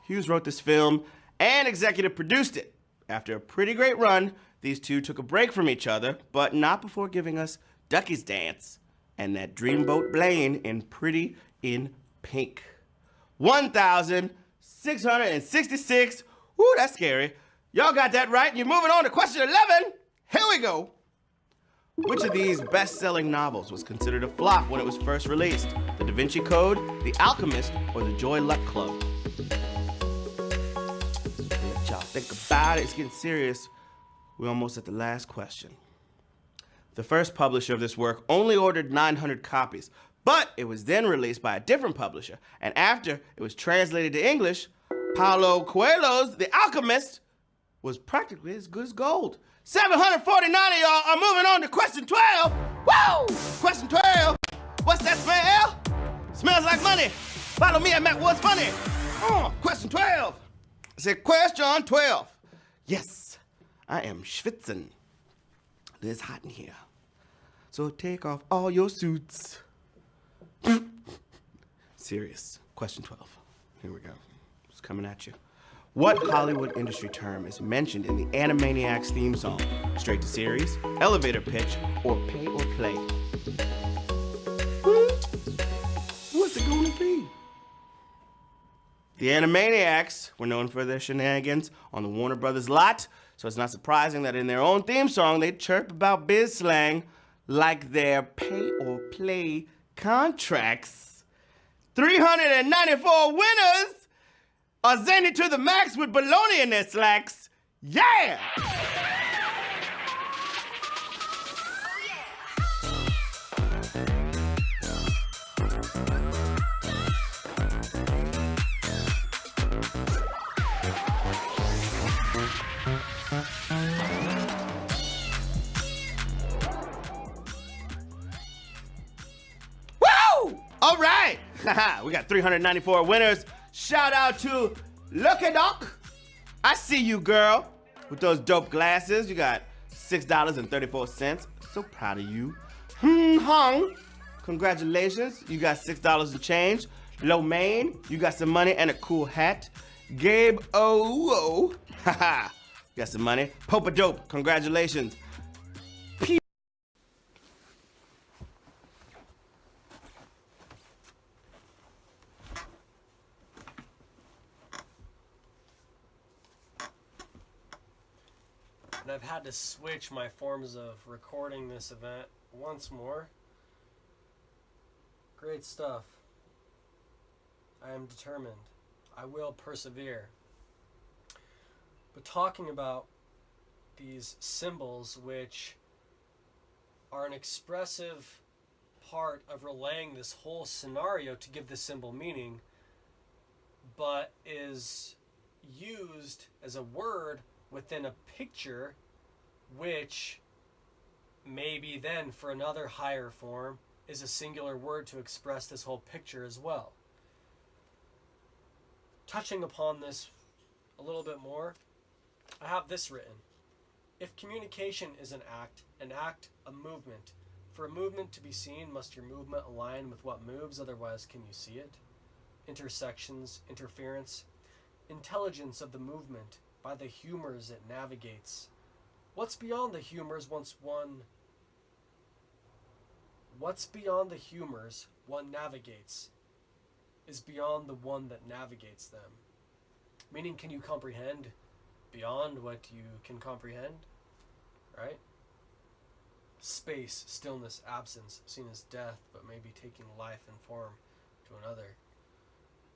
Hughes wrote this film and executive produced it. After a pretty great run, these two took a break from each other, but not before giving us Ducky's Dance and that Dreamboat Blaine in Pretty in Pink. 1,666. Woo, that's scary. Y'all got that right, and you're moving on to question 11. Here we go. Which of these best-selling novels was considered a flop when it was first released? The Da Vinci Code, The Alchemist, or The Joy Luck Club? Y'all think about it. It's getting serious. We're almost at the last question. The first publisher of this work only ordered 900 copies, but it was then released by a different publisher. And after it was translated to English, Paulo Coelho's The Alchemist was practically as good as gold. 749 of y'all are moving on to question 12. Woo! Question 12. What's that smell? Smells like money. Follow me at Matt What's Funny. Question 12. I said question 12. Yes, I am schwitzen. It's hot in here. So take off all your suits. Serious. Question 12. Here we go. It's coming at you. What Hollywood industry term is mentioned in the Animaniacs theme song? Straight to series, elevator pitch, or pay or play? What's it gonna be? The Animaniacs were known for their shenanigans on the Warner Brothers lot, so it's not surprising that in their own theme song, they chirp about biz slang like their pay or play contracts. 394 winners are zany to the max with baloney in their slacks. Yeah! All right, we got 394 winners. Shout out to Lucky Doc. I see you, girl, with those dope glasses. You got $6.34. So proud of you. Hung, congratulations. You got $6 and change. Lo Main, you got some money and a cool hat. Gabe O, haha, got some money. Popa Dope, congratulations. And I've had to switch my forms of recording this event once more. Great stuff. I am determined. I will persevere. But talking about these symbols, which are an expressive part of relaying this whole scenario to give the symbol meaning, but is used as a word within a picture, which maybe then for another higher form is a singular word to express this whole picture as well. Touching upon this a little bit more, I have this written. If communication is an act, a movement. For a movement to be seen, must your movement align with what moves, otherwise can you see it? Intersections, interference, intelligence of the movement by the humors it navigates. What's beyond the humors one navigates is beyond the one that navigates them. Meaning, can you comprehend beyond what you can comprehend? Right? Space, stillness, absence, seen as death, but maybe taking life and form to another.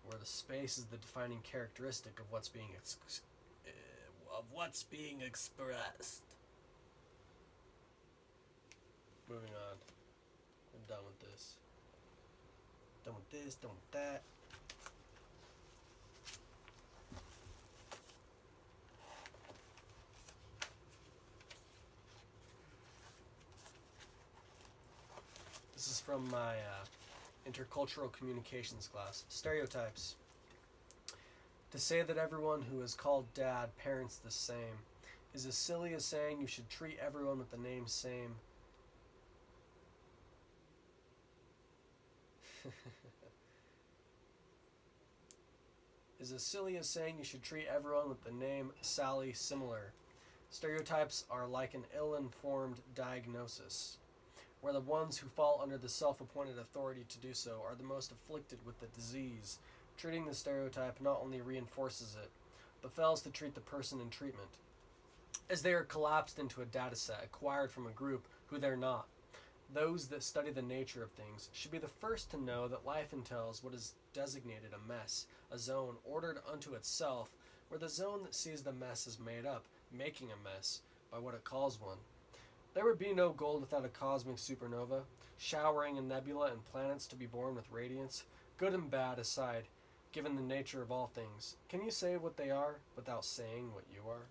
Where the space is the defining characteristic of what's being expressed. Moving on. I'm done with this. Done with this, done with that. This is from my intercultural communications class. Stereotypes. To say that everyone who is called dad parents the same is as silly as saying you should treat everyone with the name same. Is as silly as saying you should treat everyone with the name Sally similar. Stereotypes are like an ill-informed diagnosis, where the ones who fall under the self-appointed authority to do so are the most afflicted with the disease. Treating the stereotype not only reinforces it, but fails to treat the person in treatment, as they are collapsed into a dataset acquired from a group who they're not. Those that study the nature of things should be the first to know that life entails what is designated a mess, a zone ordered unto itself, where the zone that sees the mess is made up, making a mess, by what it calls one. There would be no gold without a cosmic supernova, showering a nebula and planets to be born with radiance. Good and bad aside, given the nature of all things, can you say what they are without saying what you are?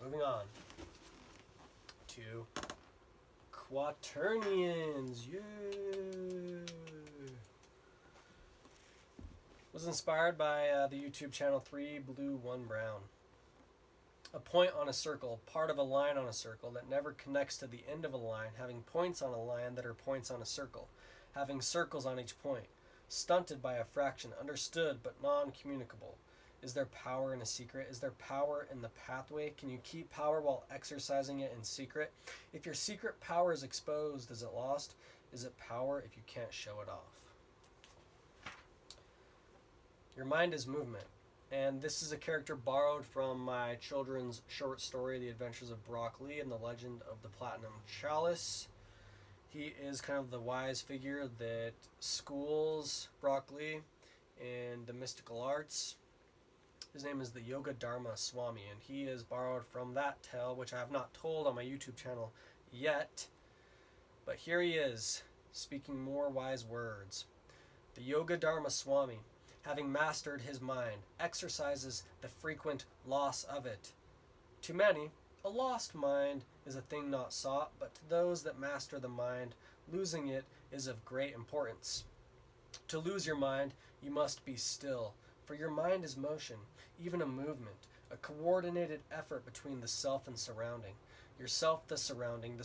Moving on to Quaternions. Yay! Was inspired by the YouTube channel 3 Blue 1 Brown. A point on a circle, part of a line on a circle that never connects to the end of a line, having points on a line that are points on a circle, having circles on each point, stunted by a fraction, understood but non-communicable. Is there power in a secret? Is there power in the pathway? Can you keep power while exercising it in secret? If your secret power is exposed, is it lost? Is it power if you can't show it off? Your mind is movement. And this is a character borrowed from my children's short story, The Adventures of Broccoli and the Legend of the Platinum Chalice. He is kind of the wise figure that schools Broccoli in the mystical arts. His name is the Yoga Dharma Swami, and he is borrowed from that tale, which I have not told on my YouTube channel yet. But here he is, speaking more wise words. The Yoga Dharma Swami, having mastered his mind, exercises the frequent loss of it. To many, a lost mind is a thing not sought, but to those that master the mind, losing it is of great importance. To lose your mind, you must be still, for your mind is motion, even a movement, a coordinated effort between the self and surrounding. Yourself the surrounding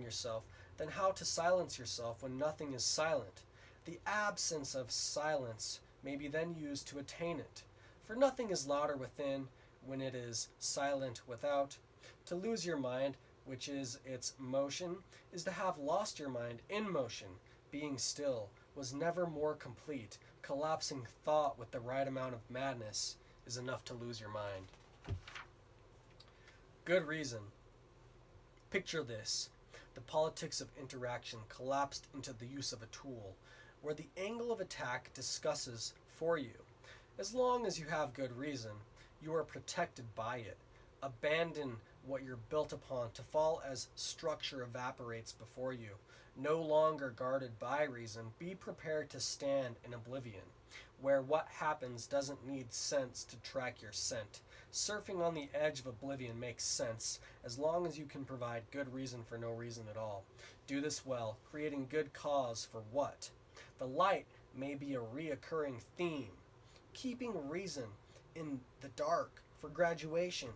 yourself, then how to silence yourself when nothing is silent. The absence of silence may be then used to attain it, for nothing is louder within when it is silent without. To lose your mind, which is its motion, is to have lost your mind in motion. Being still was never more complete. Collapsing thought with the right amount of madness is enough to lose your mind. Good reason. Picture this. The politics of interaction collapsed into the use of a tool, where the angle of attack discusses for you. As long as you have good reason, you are protected by it. Abandon what you're built upon to fall as structure evaporates before you. No longer guarded by reason, be prepared to stand in oblivion. where what happens doesn't need sense to track your scent. Surfing on the edge of oblivion makes sense as long as you can provide good reason for no reason at all. Do this well, creating good cause for what? The light may be a reoccurring theme. Keeping reason in the dark for graduation.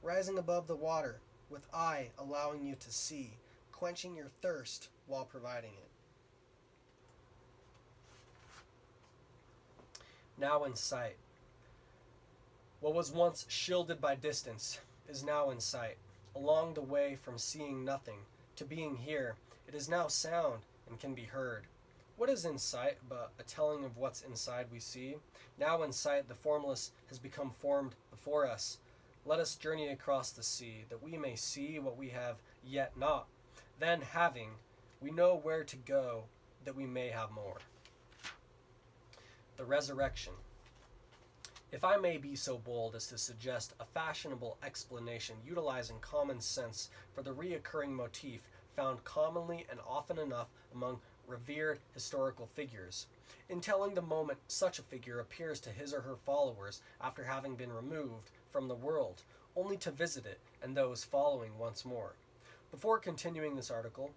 Rising above the water, with eye allowing you to see, quenching your thirst while providing it. Now in sight. What was once shielded by distance is now in sight. Along the way from seeing nothing to being here, it is now sound and can be heard. What is in sight but a telling of what's inside we see? Now in sight the formless has become formed before us. Let us journey across the sea, that we may see what we have yet not. Then having, we know where to go, that we may have more. The resurrection. If I may be so bold as to suggest a fashionable explanation utilizing common sense for the reoccurring motif found commonly and often enough among revered historical figures, in telling the moment such a figure appears to his or her followers after having been removed from the world, only to visit it and those following once more. Before continuing this article,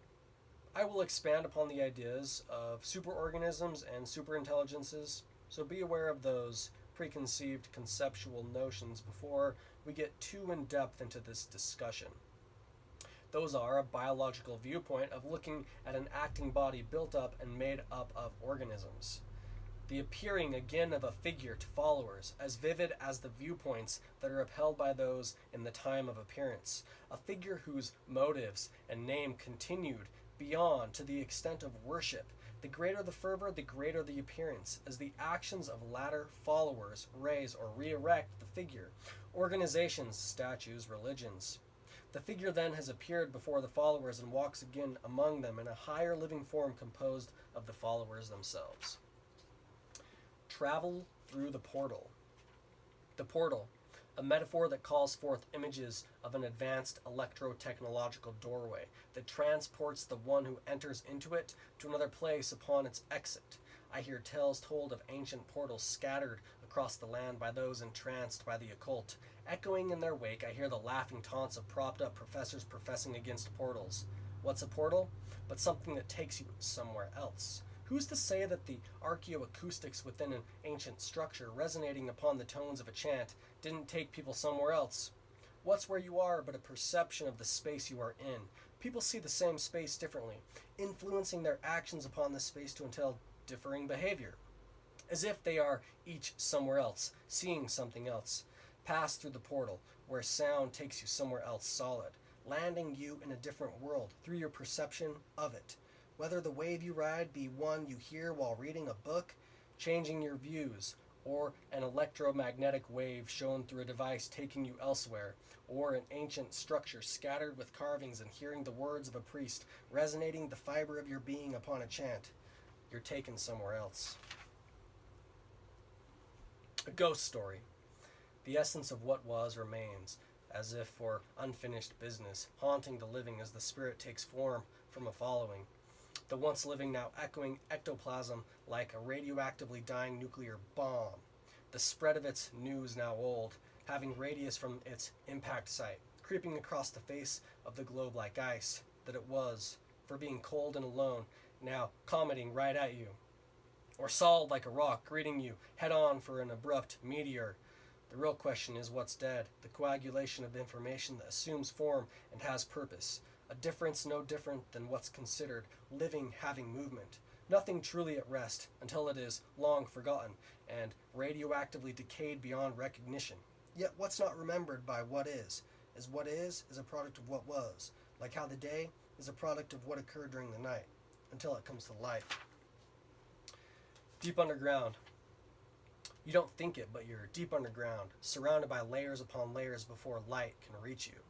I will expand upon the ideas of superorganisms and superintelligences, so be aware of those preconceived conceptual notions before we get too in depth into this discussion. Those are a biological viewpoint of looking at an acting body built up and made up of organisms. The appearing again of a figure to followers, as vivid as the viewpoints that are upheld by those in the time of appearance. A figure whose motives and name continued beyond to the extent of worship. The greater the fervor, the greater the appearance, as the actions of latter followers raise or re-erect the figure. Organizations, statues, religions. The figure then has appeared before the followers and walks again among them in a higher living form composed of the followers themselves. Travel through the portal. The portal, a metaphor that calls forth images of an advanced electro-technological doorway that transports the one who enters into it to another place upon its exit. I hear tales told of ancient portals scattered across the land by those entranced by the occult. Echoing in their wake, I hear the laughing taunts of propped-up professors professing against portals. What's a portal? But something that takes you somewhere else. Who's to say that the archaeoacoustics within an ancient structure resonating upon the tones of a chant didn't take people somewhere else? What's where you are but a perception of the space you are in? People see the same space differently, influencing their actions upon the space to entail differing behavior, as if they are each somewhere else, seeing something else. Pass through the portal, where sound takes you somewhere else solid, landing you in a different world through your perception of it. Whether the wave you ride be one you hear while reading a book, changing your views, or an electromagnetic wave shown through a device taking you elsewhere, or an ancient structure scattered with carvings and hearing the words of a priest resonating the fiber of your being upon a chant, you're taken somewhere else. A ghost story. The essence of what was remains, as if for unfinished business, haunting the living as the spirit takes form from a following. The once living now echoing ectoplasm like a radioactively dying nuclear bomb. The spread of its news now old, having radius from its impact site, creeping across the face of the globe like ice, that it was, for being cold and alone, now commenting right at you. Or solid like a rock, greeting you head on for an abrupt meteor. The real question is what's dead, the coagulation of information that assumes form and has purpose. A difference no different than what's considered living having movement. Nothing truly at rest until it is long forgotten and radioactively decayed beyond recognition. Yet what's not remembered by what is what is a product of what was, like how the day is a product of what occurred during the night, until it comes to light. Deep underground. You don't think it, but you're deep underground, surrounded by layers upon layers before light can reach you,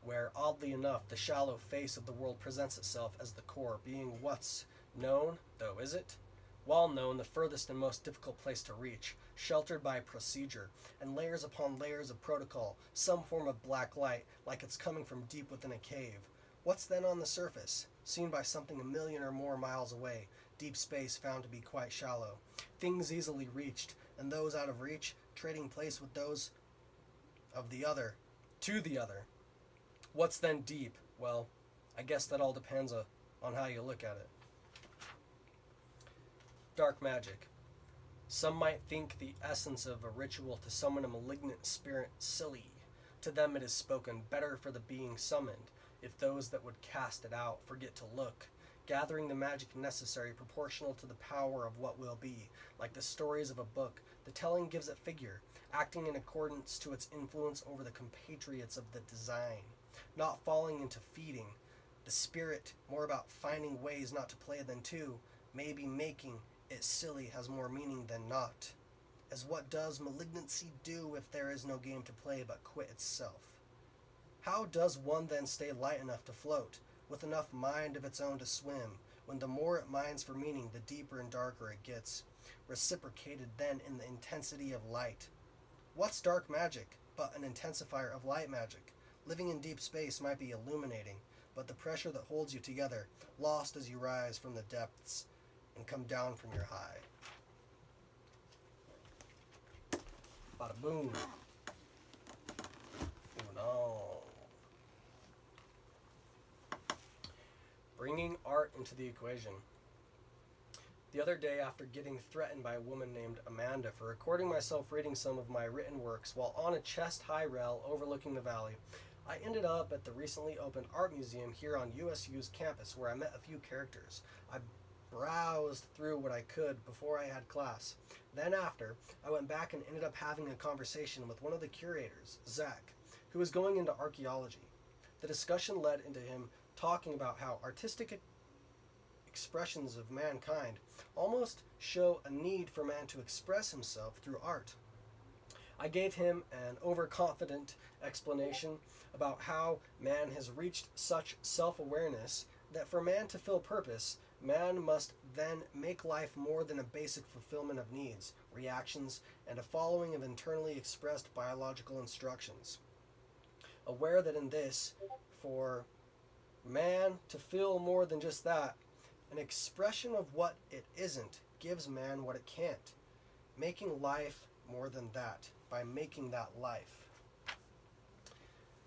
where, oddly enough, the shallow face of the world presents itself as the core, being what's known, though is it? While known, the furthest and most difficult place to reach, sheltered by procedure, and layers upon layers of protocol, some form of black light, like it's coming from deep within a cave, What's then on the surface, seen by something a million or more miles away, deep space found to be quite shallow, things easily reached, and those out of reach trading place with those of the other, to the other. What's then deep? Well, I guess that all depends on how you look at it. Dark magic. Some might think the essence of a ritual to summon a malignant spirit silly. To them it is spoken, better for the being summoned, if those that would cast it out forget to look, gathering the magic necessary proportional to the power of what will be. Like the stories of a book, the telling gives it figure, acting in accordance to its influence over the compatriots of the design, not falling into feeding. The spirit, more about finding ways not to play than to, maybe making it silly has more meaning than not. As what does malignancy do if there is no game to play but quit itself? How does one then stay light enough to float, with enough mind of its own to swim, when the more it mines for meaning, the deeper and darker it gets, reciprocated then in the intensity of light? What's dark magic but an intensifier of light magic? Living in deep space might be illuminating, but the pressure that holds you together, lost as you rise from the depths and come down from your high. Bada boom. Moving on. Bringing art into the equation. The other day, after getting threatened by a woman named Amanda for recording myself reading some of my written works while on a chest-high rail overlooking the valley, I ended up at the recently opened art museum here on USU's campus, where I met a few characters. I browsed through what I could before I had class. Then after, I went back and ended up having a conversation with one of the curators, Zach, who was going into archaeology. The discussion led into him talking about how artistic expressions of mankind almost show a need for man to express himself through art. I gave him an overconfident explanation about how man has reached such self-awareness that for man to fill purpose, man must then make life more than a basic fulfillment of needs, reactions, and a following of internally expressed biological instructions. Aware that in this, for man to feel more than just that, an expression of what it isn't gives man what it can't, making life more than that, by making that life.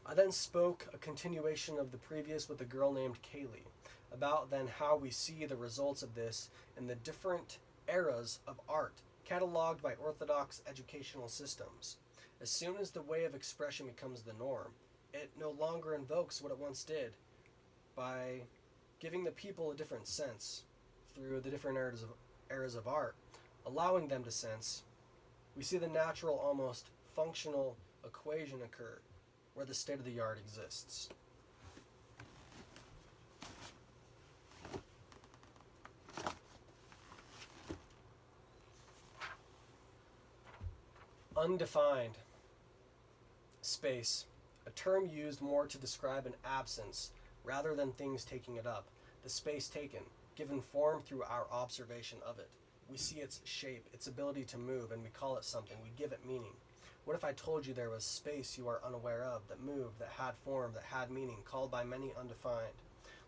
I then spoke a continuation of the previous with a girl named Kaylee, about then how we see the results of this in the different eras of art, cataloged by orthodox educational systems. As soon as the way of expression becomes the norm, it no longer invokes what it once did, by giving the people a different sense through the different eras of art, allowing them to sense. We see the natural, almost functional equation occur where the state of the art exists. Undefined space, a term used more to describe an absence rather than things taking it up. The space taken, given form through our observation of it. We see its shape, its ability to move, and we call it something. We give it meaning. What if I told you there was space you are unaware of, that moved, that had form, that had meaning, called by many undefined?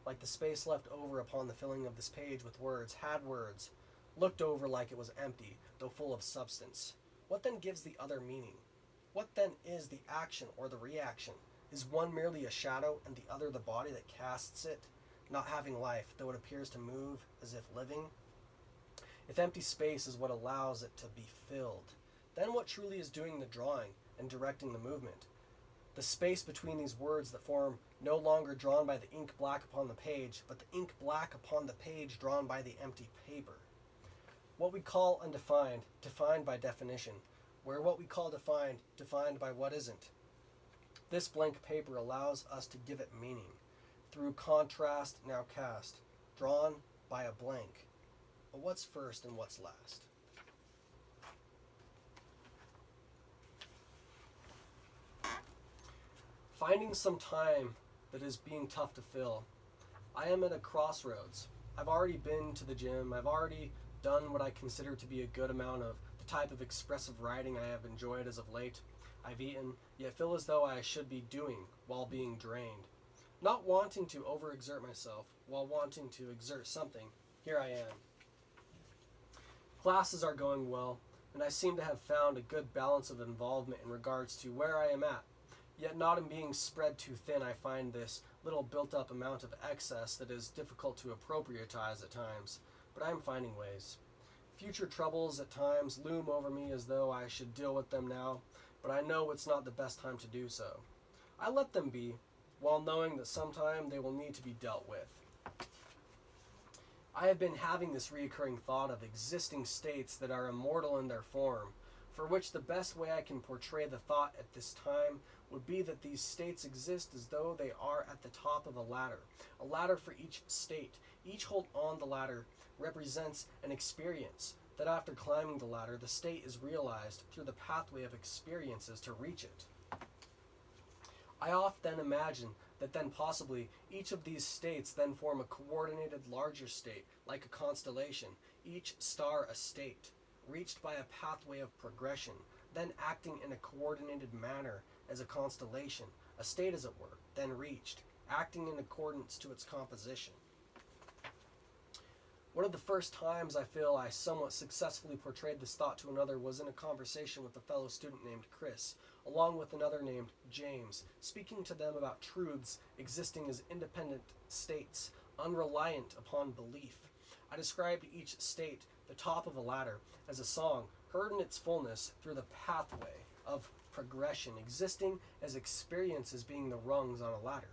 Like the space left over upon the filling of this page with words, had words, looked over like it was empty, though full of substance. What then gives the other meaning? What then is the action or the reaction? Is one merely a shadow and the other the body that casts it, not having life, though it appears to move as if living? If empty space is what allows it to be filled, then what truly is doing the drawing and directing the movement? The space between these words that form no longer drawn by the ink black upon the page, but the ink black upon the page drawn by the empty paper. What we call undefined, defined by definition, where what we call defined, defined by what isn't. This blank paper allows us to give it meaning, through contrast now cast, drawn by a blank. But what's first and what's last? Finding some time that is being tough to fill. I am at a crossroads. I've already been to the gym. I've already done what I consider to be a good amount of the type of expressive writing I have enjoyed as of late. I've eaten, yet feel as though I should be doing while being drained. Not wanting to overexert myself while wanting to exert something, here I am. Classes are going well, and I seem to have found a good balance of involvement in regards to where I am at. Yet not in being spread too thin, I find this little built-up amount of excess that is difficult to appropriatize at times, but I am finding ways. Future troubles at times loom over me as though I should deal with them now, but I know it's not the best time to do so. I let them be, while knowing that sometime they will need to be dealt with. I have been having this reoccurring thought of existing states that are immortal in their form, for which the best way I can portray the thought at this time would be that these states exist as though they are at the top of a ladder for each state. Each hold on the ladder represents an experience, that after climbing the ladder, the state is realized through the pathway of experiences to reach it. I often imagine that then possibly each of these states then form a coordinated larger state, like a constellation, each star a state, reached by a pathway of progression, then acting in a coordinated manner as a constellation, a state as it were, then reached, acting in accordance to its composition. One of the first times I feel I somewhat successfully portrayed this thought to another was in a conversation with a fellow student named Chris, along with another named James, speaking to them about truths existing as independent states, unreliant upon belief. I described each state, the top of a ladder, as a song heard in its fullness through the pathway of progression, existing as experiences being the rungs on a ladder.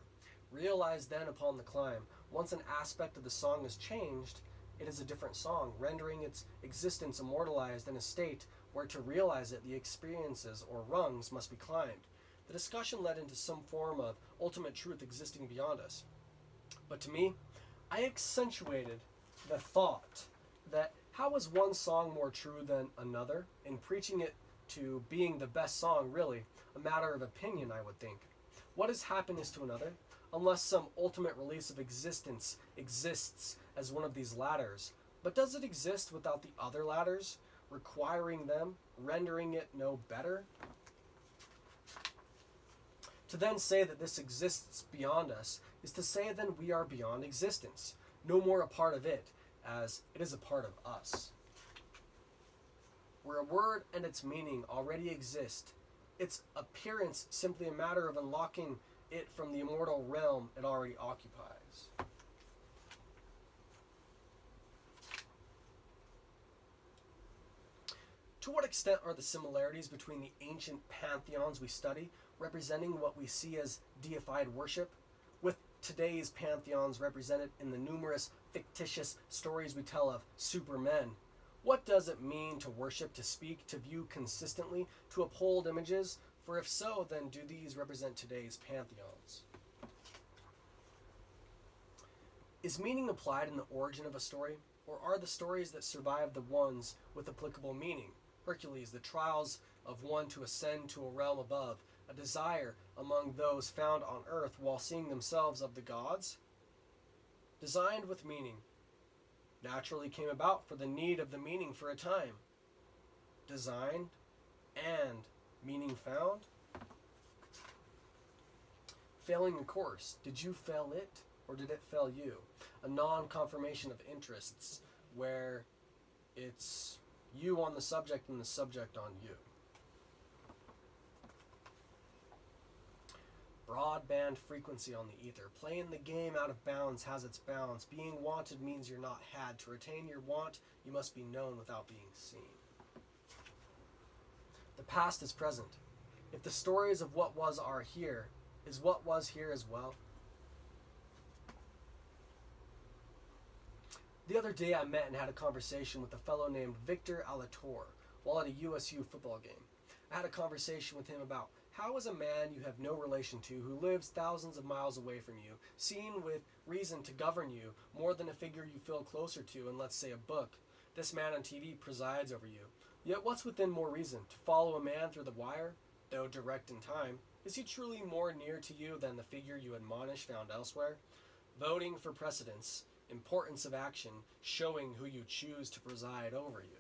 Realized then upon the climb, once an aspect of the song is changed, it is a different song, rendering its existence immortalized in a state where to realize it, the experiences or rungs must be climbed. The discussion led into some form of ultimate truth existing beyond us. But to me, I accentuated the thought that how is one song more true than another, in preaching it to being the best song, really, a matter of opinion, I would think. What is happiness to another, unless some ultimate release of existence exists as one of these ladders? But does it exist without the other ladders, requiring them, rendering it no better? To then say that this exists beyond us is to say then we are beyond existence, no more a part of it, as it is a part of us. Where a word and its meaning already exist, its appearance simply a matter of unlocking it from the immortal realm it already occupies. To what extent are the similarities between the ancient pantheons we study, representing what we see as deified worship, with today's pantheons represented in the numerous fictitious stories we tell of supermen? What does it mean to worship, to speak, to view consistently, to uphold images? For if so, then do these represent today's pantheons? Is meaning applied in the origin of a story, or are the stories that survive the ones with applicable meaning? Hercules, the trials of one to ascend to a realm above, a desire among those found on earth while seeing themselves of the gods? Designed with meaning, naturally came about for the need of the meaning for a time. Designed and meaning found? Failing a course, did you fail it or did it fail you? A non-confirmation of interests where it's you on the subject and the subject on you. Broadband frequency on the ether. Playing the game out of bounds has its bounds. Being wanted means you're not had. To retain your want, you must be known without being seen. The past is present. If the stories of what was are here, is what was here as well? The other day I met and had a conversation with a fellow named Victor Alatorre while at a USU football game. I had a conversation with him about how is a man you have no relation to, who lives thousands of miles away from you, seen with reason to govern you more than a figure you feel closer to in, let's say, a book. This man on TV presides over you. Yet what's within more reason? To follow a man through the wire, though direct in time, is he truly more near to you than the figure you admonish found elsewhere? Voting for precedence, importance of action, showing who you choose to preside over you.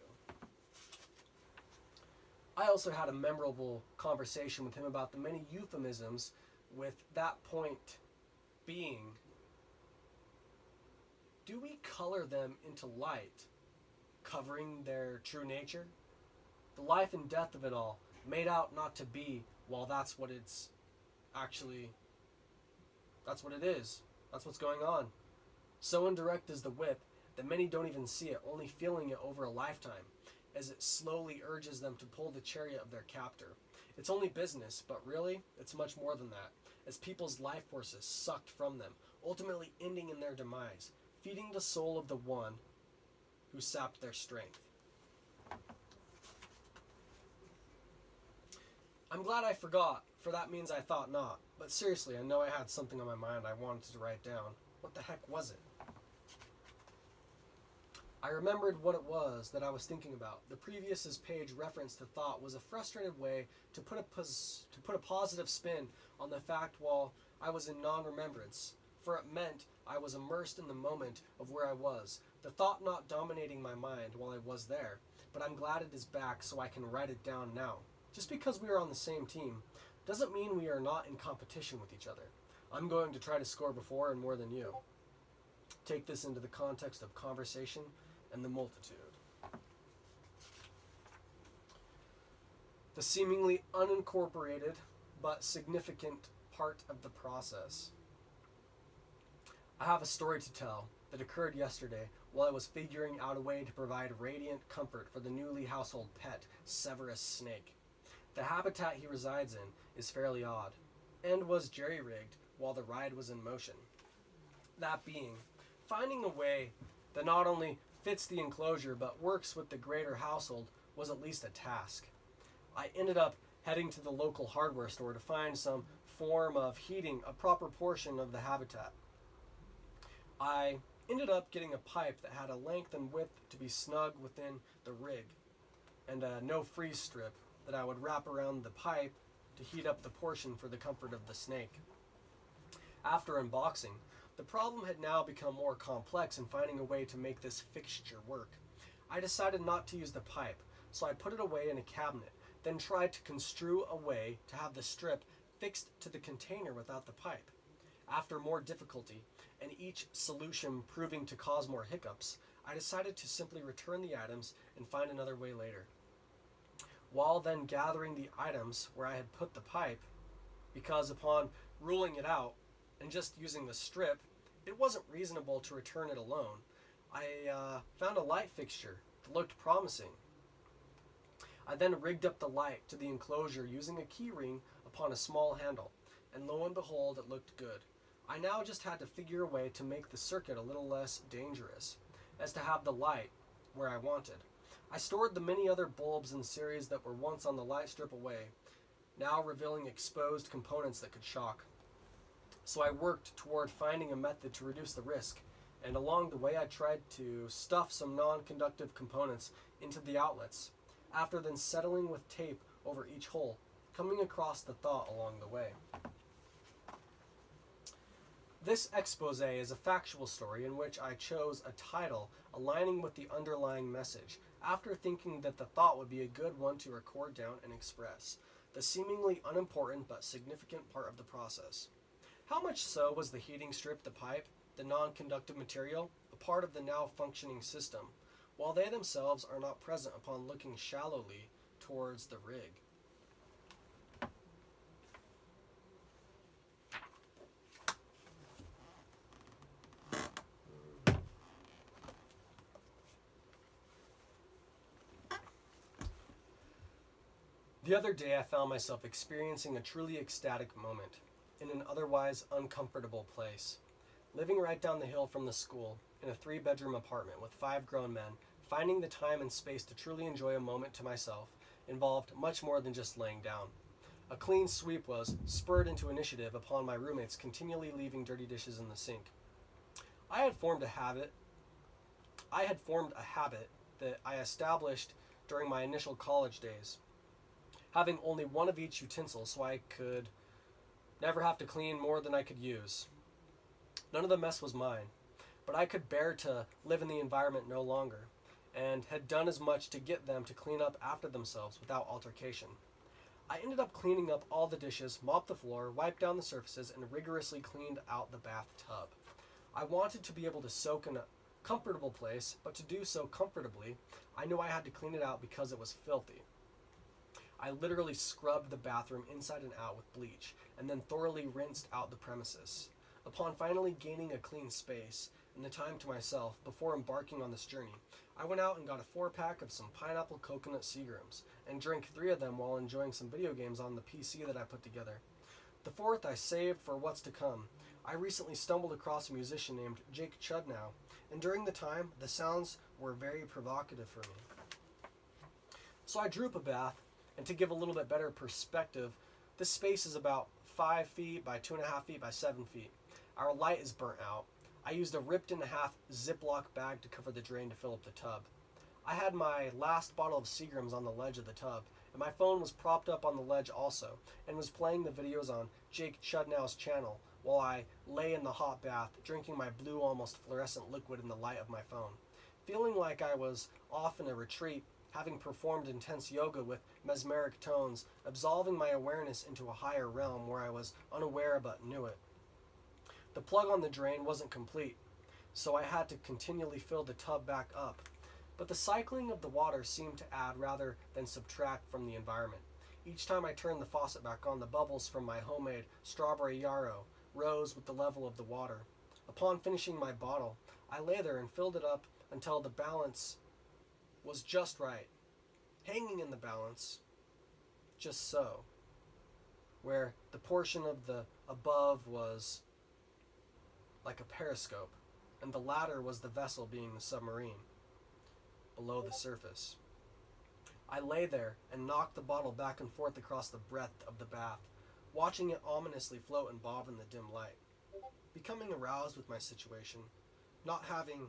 I also had a memorable conversation with him about the many euphemisms with that point being, do we color them into light, covering their true nature? The life and death of it all, made out not to be, while that's what it's actually, that's what it is. That's what's going on. So indirect is the whip that many don't even see it, only feeling it over a lifetime, as it slowly urges them to pull the chariot of their captor. It's only business, but really, it's much more than that, as people's life forces sucked from them, ultimately ending in their demise, feeding the soul of the one who sapped their strength. I'm glad I forgot, for that means I thought not. But seriously, I know I had something on my mind I wanted to write down. What the heck was it? I remembered what it was that I was thinking about. The previous page reference to thought was a frustrated way to put a positive spin on the fact while I was in non-remembrance, for it meant I was immersed in the moment of where I was, the thought not dominating my mind while I was there. But I'm glad it is back so I can write it down now. Just because we are on the same team doesn't mean we are not in competition with each other. I'm going to try to score before and more than you. Take this into the context of conversation and the multitude. The seemingly unincorporated but significant part of the process. I have a story to tell that occurred yesterday while I was figuring out a way to provide radiant comfort for the newly household pet, Severus Snake. The habitat he resides in is fairly odd, and was jerry-rigged while the ride was in motion. That being, finding a way that not only fits the enclosure but works with the greater household was at least a task. I ended up heading to the local hardware store to find some form of heating a proper portion of the habitat. I ended up getting a pipe that had a length and width to be snug within the rig, and a no-freeze strip that I would wrap around the pipe to heat up the portion for the comfort of the snake. After unboxing, the problem had now become more complex in finding a way to make this fixture work. I decided not to use the pipe, so I put it away in a cabinet, then tried to construe a way to have the strip fixed to the container without the pipe. After more difficulty, and each solution proving to cause more hiccups, I decided to simply return the items and find another way later. While then gathering the items where I had put the pipe, because upon ruling it out and just using the strip, it wasn't reasonable to return it alone, I found a light fixture that looked promising. I then rigged up the light to the enclosure using a key ring upon a small handle, and lo and behold, it looked good. I now just had to figure a way to make the circuit a little less dangerous, as to have the light where I wanted. I stored the many other bulbs in series that were once on the light strip away, now revealing exposed components that could shock. So I worked toward finding a method to reduce the risk, and along the way I tried to stuff some non-conductive components into the outlets, after then settling with tape over each hole, coming across the thought along the way. This expose is a factual story in which I chose a title aligning with the underlying message, after thinking that the thought would be a good one to record down and express, the seemingly unimportant but significant part of the process. How much so was the heating strip, the pipe, the non-conductive material, a part of the now functioning system, while they themselves are not present upon looking shallowly towards the rig. The other day I found myself experiencing a truly ecstatic moment in an otherwise uncomfortable place. Living right down the hill from the school, in a 3-bedroom apartment with 5 grown men, finding the time and space to truly enjoy a moment to myself involved much more than just laying down. A clean sweep was spurred into initiative upon my roommates continually leaving dirty dishes in the sink. I had formed a habit that I established during my initial college days, having only one of each utensil so I could never have to clean more than I could use. None of the mess was mine, but I could bear to live in the environment no longer, and had done as much to get them to clean up after themselves without altercation. I ended up cleaning up all the dishes, mopped the floor, wiped down the surfaces, and rigorously cleaned out the bathtub. I wanted to be able to soak in a comfortable place, but to do so comfortably, I knew I had to clean it out because it was filthy. I literally scrubbed the bathroom inside and out with bleach, and then thoroughly rinsed out the premises. Upon finally gaining a clean space and the time to myself before embarking on this journey, I went out and got a 4-pack of some pineapple coconut Seagrams, and drank 3 of them while enjoying some video games on the PC that I put together. The 4th I saved for what's to come. I recently stumbled across a musician named Jake Chudnow, and during the time, the sounds were very provocative for me. So I drew up a bath, and to give a little bit better perspective, this space is about 5 feet by 2.5 feet by 7 feet. Our light is burnt out. I used a ripped-in-half Ziploc bag to cover the drain to fill up the tub. I had my last bottle of Seagrams on the ledge of the tub, and my phone was propped up on the ledge also, and was playing the videos on Jake Chudnow's channel while I lay in the hot bath, drinking my blue, almost fluorescent liquid in the light of my phone. Feeling like I was off in a retreat, having performed intense yoga with mesmeric tones, absolving my awareness into a higher realm where I was unaware but knew it. The plug on the drain wasn't complete, so I had to continually fill the tub back up. But the cycling of the water seemed to add rather than subtract from the environment. Each time I turned the faucet back on, the bubbles from my homemade strawberry yarrow rose with the level of the water. Upon finishing my bottle, I lay there and filled it up until the balance was just right, hanging in the balance, just so, where the portion of the above was like a periscope, and the latter was the vessel being the submarine, below the surface. I lay there and knocked the bottle back and forth across the breadth of the bath, watching it ominously float and bob in the dim light, becoming aroused with my situation, not having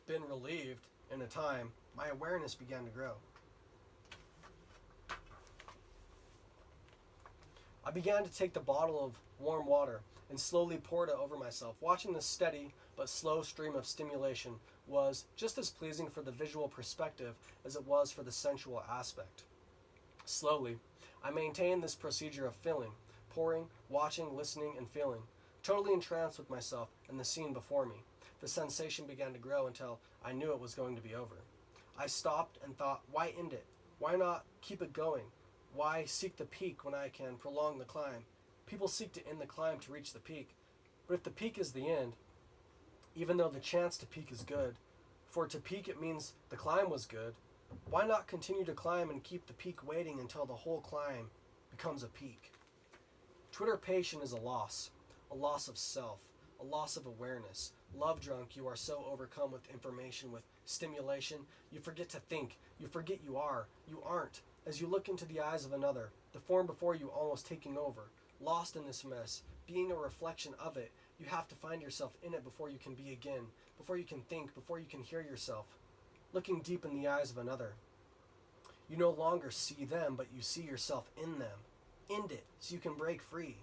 been relieved in a time, my awareness began to grow. I began to take the bottle of warm water and slowly poured it over myself. Watching the steady but slow stream of stimulation was just as pleasing for the visual perspective as it was for the sensual aspect. Slowly, I maintained this procedure of filling, pouring, watching, listening, and feeling, totally entranced with myself and the scene before me. The sensation began to grow until I knew it was going to be over. I stopped and thought, why end it? Why not keep it going? Why seek the peak when I can prolong the climb? People seek to end the climb to reach the peak. But if the peak is the end, even though the chance to peak is good, for to peak it means the climb was good, why not continue to climb and keep the peak waiting until the whole climb becomes a peak? Twitterpation is a loss of self, a loss of awareness. Love drunk, you are so overcome with information, with stimulation, you forget to think, you forget you are, you aren't. As you look into the eyes of another, the form before you almost taking over, lost in this mess, being a reflection of it, you have to find yourself in it before you can be again, before you can think, before you can hear yourself, looking deep in the eyes of another. You no longer see them, but you see yourself in them. End it, so you can break free,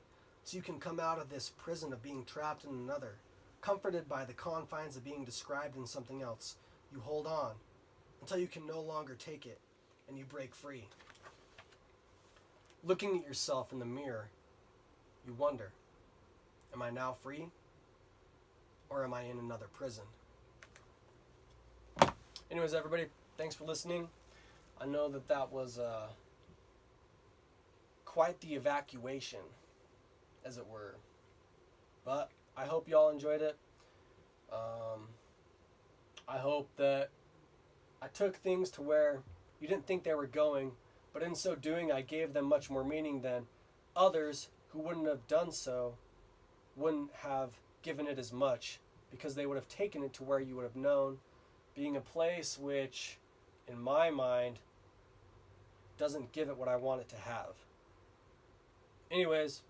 so you can come out of this prison of being trapped in another, comforted by the confines of being described in something else. You hold on until you can no longer take it, and you break free. Looking at yourself in the mirror, you wonder, am I now free, or am I in another prison? Anyways, everybody, thanks for listening. I know that was quite the evacuation, as it were. But I hope y'all enjoyed it. I hope that I took things to where you didn't think they were going, but in so doing, I gave them much more meaning than others who wouldn't have done so, wouldn't have given it as much, because they would have taken it to where you would have known, being a place which, in my mind, doesn't give it what I want it to have. Anyways,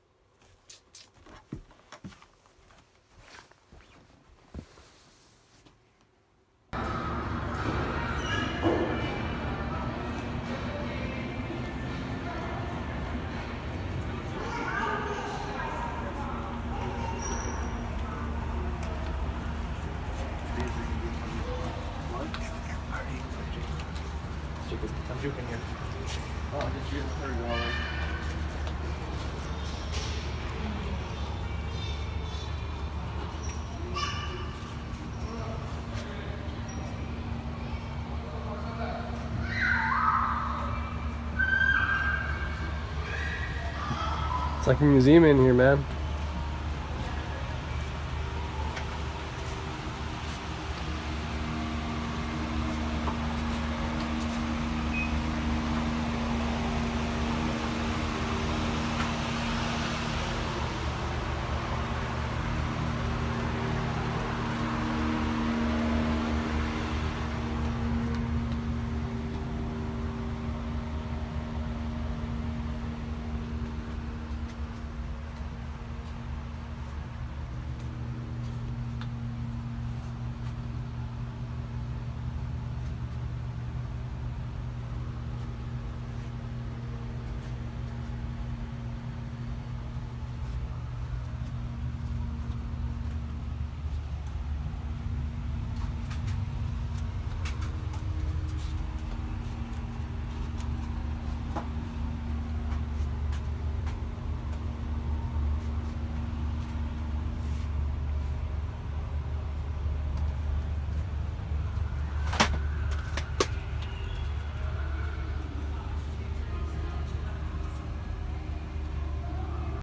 It's like a museum in here, man.